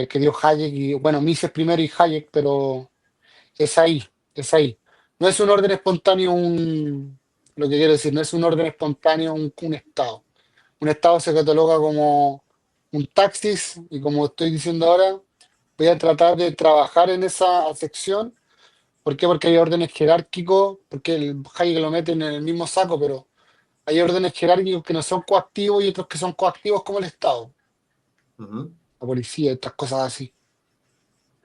que dio Hayek y, bueno, Mises primero y Hayek, pero es ahí, es ahí. No es un orden espontáneo lo que quiero decir, no es un orden espontáneo un estado. Un estado se cataloga como un taxis y como estoy diciendo ahora, voy a tratar de trabajar en esa sección. ¿Por qué? Porque hay órdenes jerárquicos, porque el Hayek lo meten en el mismo saco, pero hay órdenes jerárquicos que no son coactivos y otros que son coactivos como el Estado, ujú. la policía, estas cosas así.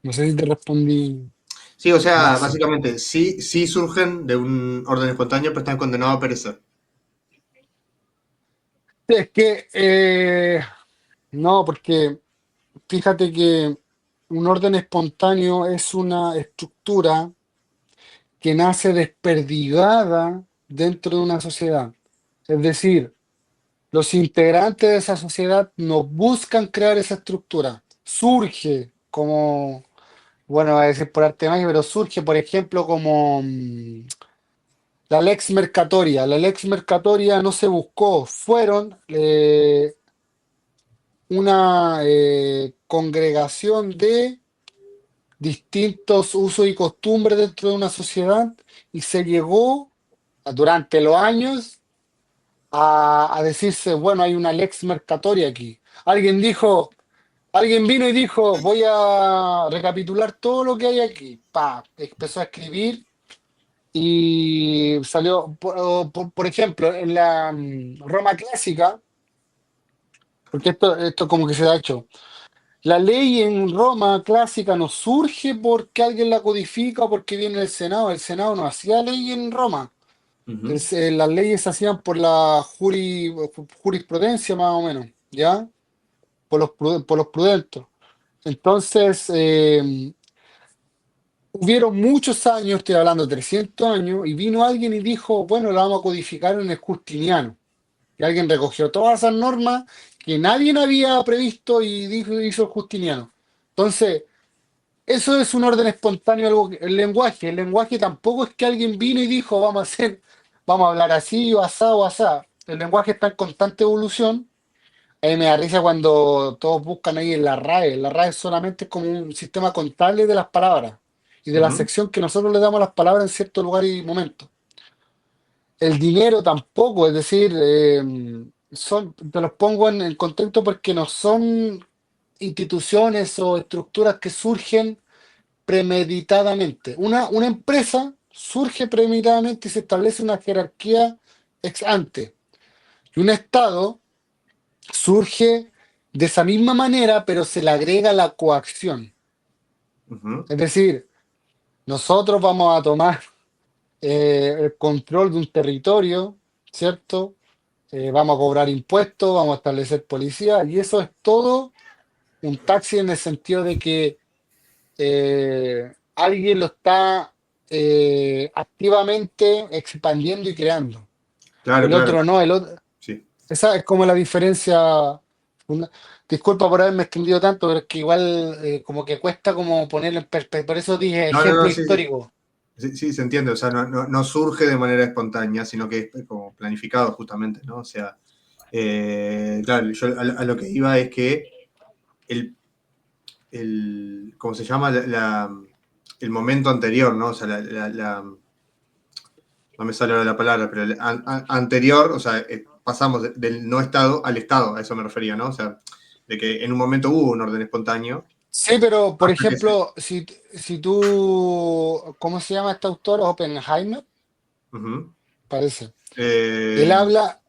No sé si te respondí Sí, o sea, más. básicamente, sí, sí surgen de un orden espontáneo, pero están condenados a perecer. Es que no, porque fíjate que un orden espontáneo es una estructura que nace desperdigada dentro de una sociedad. Es decir, los integrantes de esa sociedad no buscan crear esa estructura. Surge como, bueno, va a decir por arte de magia, pero surge, por ejemplo, como la lex mercatoria. La lex mercatoria no se buscó, fueron una congregación de distintos usos y costumbres dentro de una sociedad y se llegó durante los años a decirse, bueno, hay una lex mercatoria aquí. Alguien dijo, alguien vino y dijo, voy a recapitular todo lo que hay aquí. Pa, empezó a escribir y salió, por ejemplo, en la Roma clásica, porque esto como que se ha hecho. La ley en Roma clásica no surge porque alguien la codifica o porque viene el Senado. El Senado no hacía ley en Roma. Ujú, Las leyes se hacían por la jurisprudencia más o menos, ¿ya? Por los prudentes. Entonces, hubieron muchos años, estoy hablando de 300 años, y vino alguien y dijo, bueno, la vamos a codificar en el Justiniano. Y alguien recogió todas esas normas que nadie había previsto y hizo el Justiniano. Entonces, eso es un orden espontáneo, el lenguaje tampoco es que alguien vino y dijo, vamos a hacer, vamos a hablar así o asá o asá. El lenguaje está en constante evolución. A mí me da risa cuando todos buscan ahí en la RAE. La RAE solamente es como un sistema contable de las palabras y de la ujú, sección que nosotros le damos a las palabras en cierto lugar y momento. El dinero tampoco, es decir, te los pongo en el contexto porque no son instituciones o estructuras que surgen premeditadamente. Una empresa surge premeditadamente y se establece una jerarquía ex ante. Y un Estado surge de esa misma manera, pero se le agrega la coacción. Ujú. Es decir, nosotros vamos a tomar el control de un territorio, ¿cierto? Vamos a cobrar impuestos, vamos a establecer policía, y eso es todo un taxi en el sentido de que alguien lo está activamente expandiendo y creando. Claro, El claro, otro no, el otro. sí. Esa es como la diferencia. funda- Disculpa por haberme extendido tanto, pero es que igual como que cuesta como ponerlo en perspectiva. Por eso dije No, no, ejemplo no, sí, sí. histórico. Sí, sí, se entiende, o sea, no surge de manera espontánea, sino que es como planificado justamente, ¿no? O sea, claro, yo a lo que iba es que el, ¿cómo se llama? El momento anterior, ¿no? O sea, no me sale ahora la palabra, pero el anterior, o sea, pasamos del no Estado al Estado, a eso me refería, ¿no? O sea, de que en un momento hubo un orden espontáneo, Sí, pero por hasta que se... ejemplo, si tú, ¿cómo se llama este autor? Oppenheimer, Ujú. parece. Él Eh, habla,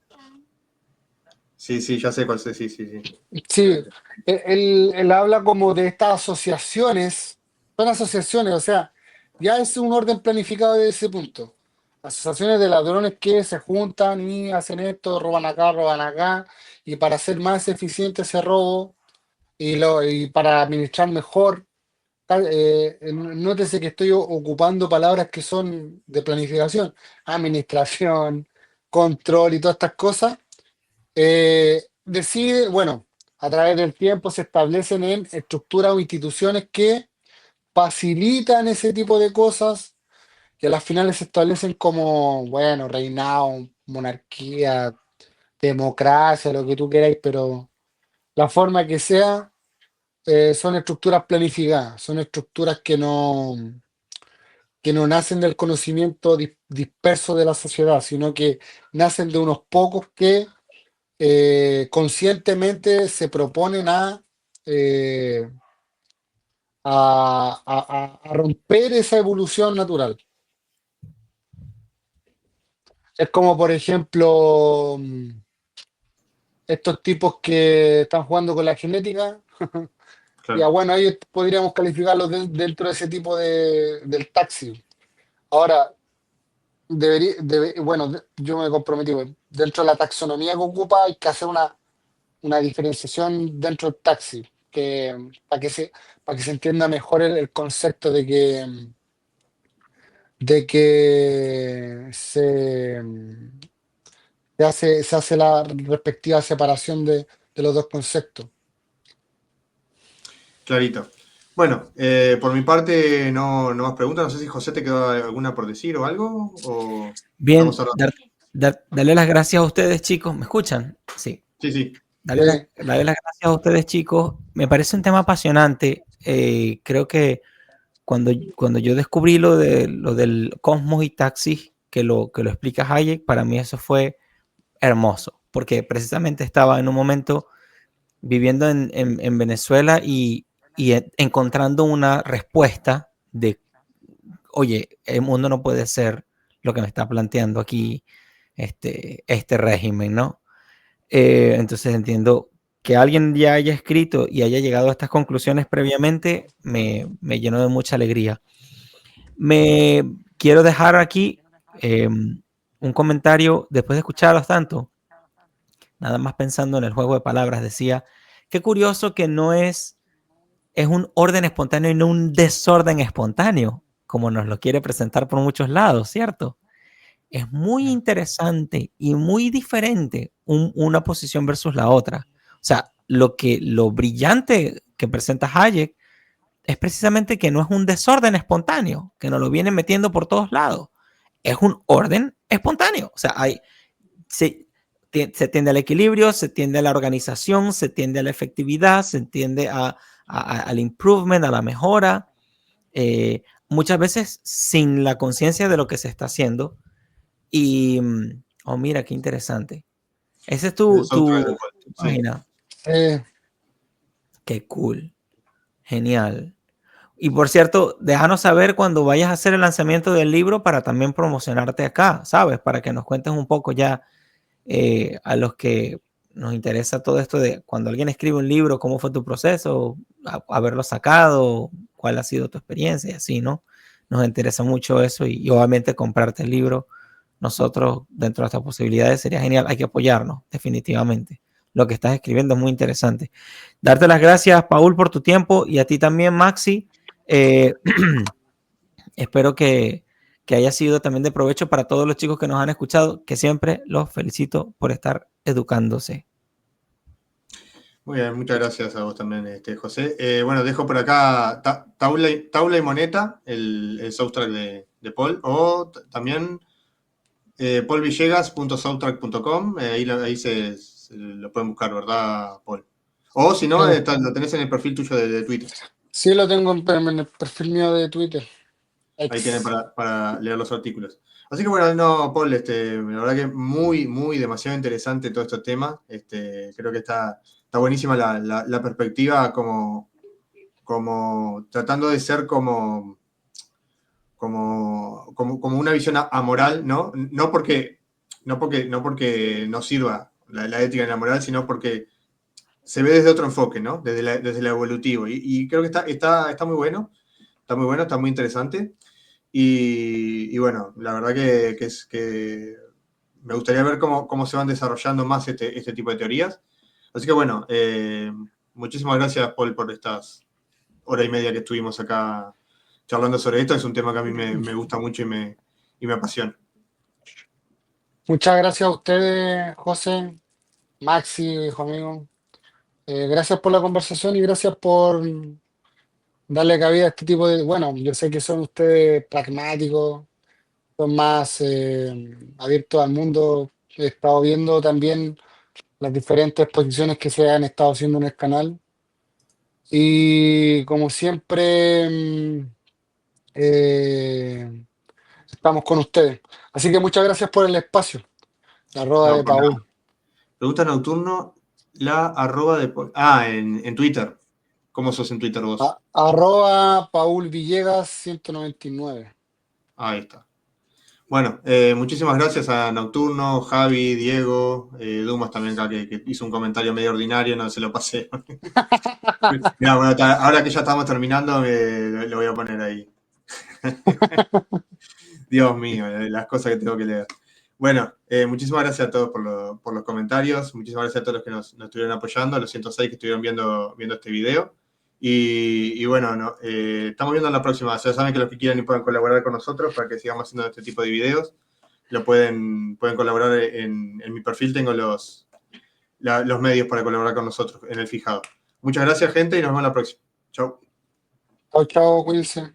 sí, sí, ya sé cuál es, sí, sí, sí. sí, él habla como de estas asociaciones, son asociaciones, o sea, ya es un orden planificado desde ese punto. Asociaciones de ladrones que se juntan y hacen esto, roban acá, y para hacer más eficiente ese robo y para administrar mejor. Nótese que estoy ocupando palabras que son de planificación, administración, control y todas estas cosas. Decide, bueno, a través del tiempo se establecen en estructuras o instituciones que facilitan ese tipo de cosas y a las finales se establecen como, bueno, reinado, monarquía, democracia, lo que tú queráis, pero la forma que sea, son estructuras planificadas, son estructuras que no nacen del conocimiento disperso de la sociedad, sino que nacen de unos pocos que conscientemente se proponen eh, a romper esa evolución natural. Es como, por ejemplo, estos tipos que están jugando con la genética. Ya, Claro. bueno, ellos podríamos calificarlos dentro de ese tipo del taxi. Ahora, bueno, yo me comprometí, pues, dentro de la taxonomía que ocupa hay que hacer una diferenciación dentro del taxi, para que se entienda mejor el concepto de que se hace la respectiva separación de los dos conceptos. Clarito. Bueno, por mi parte no más preguntas. No sé si José te quedó alguna por decir o algo, o estamos Bien, ahora. darle las gracias a ustedes, chicos. ¿Me escuchan? Sí. Sí, sí, Sí, Darle las gracias a ustedes, chicos. Me parece un tema apasionante. Creo que cuando yo descubrí lo del Cosmos y Taxis, que lo explica Hayek, para mí eso fue hermoso, porque precisamente estaba en un momento viviendo en Venezuela y encontrando una respuesta de, oye, el mundo no puede ser lo que me está planteando aquí este régimen, ¿no? Entonces entiendo que alguien ya haya escrito y haya llegado a estas conclusiones previamente, me llenó de mucha alegría. Me quiero dejar aquí un comentario después de escucharlos tanto, nada más pensando en el juego de palabras, decía, qué curioso que no es un orden espontáneo y no un desorden espontáneo, como nos lo quiere presentar por muchos lados, ¿cierto? Es muy interesante y muy diferente una posición versus la otra. O sea, lo brillante que presenta Hayek es precisamente que no es un desorden espontáneo, que nos lo vienen metiendo por todos lados. Es un orden espontáneo. O sea, se, se tiende al equilibrio, se tiende a la organización, se tiende a la efectividad, se tiende al improvement, a la mejora. Muchas veces sin la conciencia de lo que se está haciendo. Y, oh, mira, qué interesante. Ese es El tu, soundtrack de tu Paul. Sí. página. Eh, Qué cool. Genial. Y por cierto, déjanos saber cuando vayas a hacer el lanzamiento del libro para también promocionarte acá, ¿sabes? Para que nos cuentes un poco ya a los que nos interesa todo esto de cuando alguien escribe un libro, cómo fue tu proceso, haberlo sacado, cuál ha sido tu experiencia y así, ¿no? Nos interesa mucho eso y obviamente comprarte el libro. Nosotros, dentro de nuestras posibilidades, sería genial. Hay que apoyarnos, definitivamente. Lo que estás escribiendo es muy interesante. Darte las gracias, Paul, por tu tiempo y a ti también, Maxi. Eh, espero que haya sido también de provecho para todos los chicos que nos han escuchado, que siempre los felicito por estar educándose. Muy bien, muchas gracias a vos también, José. Bueno, dejo por acá Taula y Moneta, el soundtrack de Paul, o también paulvillegas.soundtrack.com, ahí se lo pueden buscar, ¿verdad, Paul? O si no, eh, lo tenés en el perfil tuyo de Twitter. sí, lo tengo en el perfil mío de Twitter. Ahí tienen X. para leer los artículos. Así que bueno, no, Paul, la verdad que muy demasiado interesante todo este tema. Creo que está buenísima la perspectiva como tratando de ser como una visión amoral, ¿no? No porque no sirva la ética y la moral, sino porque se ve desde otro enfoque, ¿no? Desde lo evolutivo. Y creo que está muy bueno, está muy interesante. Y bueno, la verdad que me gustaría ver cómo se van desarrollando más este tipo de teorías. Así que bueno, muchísimas gracias, Paul, por estas hora y media que estuvimos acá charlando sobre esto. Es un tema que a mí me gusta mucho y me apasiona. Muchas gracias a ustedes, José, Maxi, hijo amigo. Gracias por la conversación y gracias por darle cabida a este tipo de... Bueno, yo sé que son ustedes pragmáticos, son más abiertos al mundo. He estado viendo también las diferentes exposiciones que se han estado haciendo en el canal. Y como siempre, eh, estamos con ustedes. Así que muchas gracias por el espacio. La arroba No, de por nada. Paul. Pregunta nocturno, la arroba de Paul. Ah, en Twitter. ¿Cómo sos en Twitter vos? Arroba Paul Villegas 199. Ahí está. Bueno, muchísimas gracias a Nocturno, Javi, Diego, Dumas también acá que hizo un comentario medio ordinario, no se lo pasé. Mirá, bueno, ahora que ya estamos terminando, lo voy a poner ahí. Dios mío, las cosas que tengo que leer. Bueno, muchísimas gracias a todos por los comentarios, muchísimas gracias a todos los que nos estuvieron apoyando, a los 106 que estuvieron viendo este video. Y bueno, no, estamos viendo en la próxima. Ya saben que los que quieran y puedan colaborar con nosotros para que sigamos haciendo este tipo de videos, pueden colaborar en mi perfil, tengo los medios para colaborar con nosotros en el fijado. Muchas gracias, gente, y nos vemos la próxima. Chau. Chao, chao, cuídense.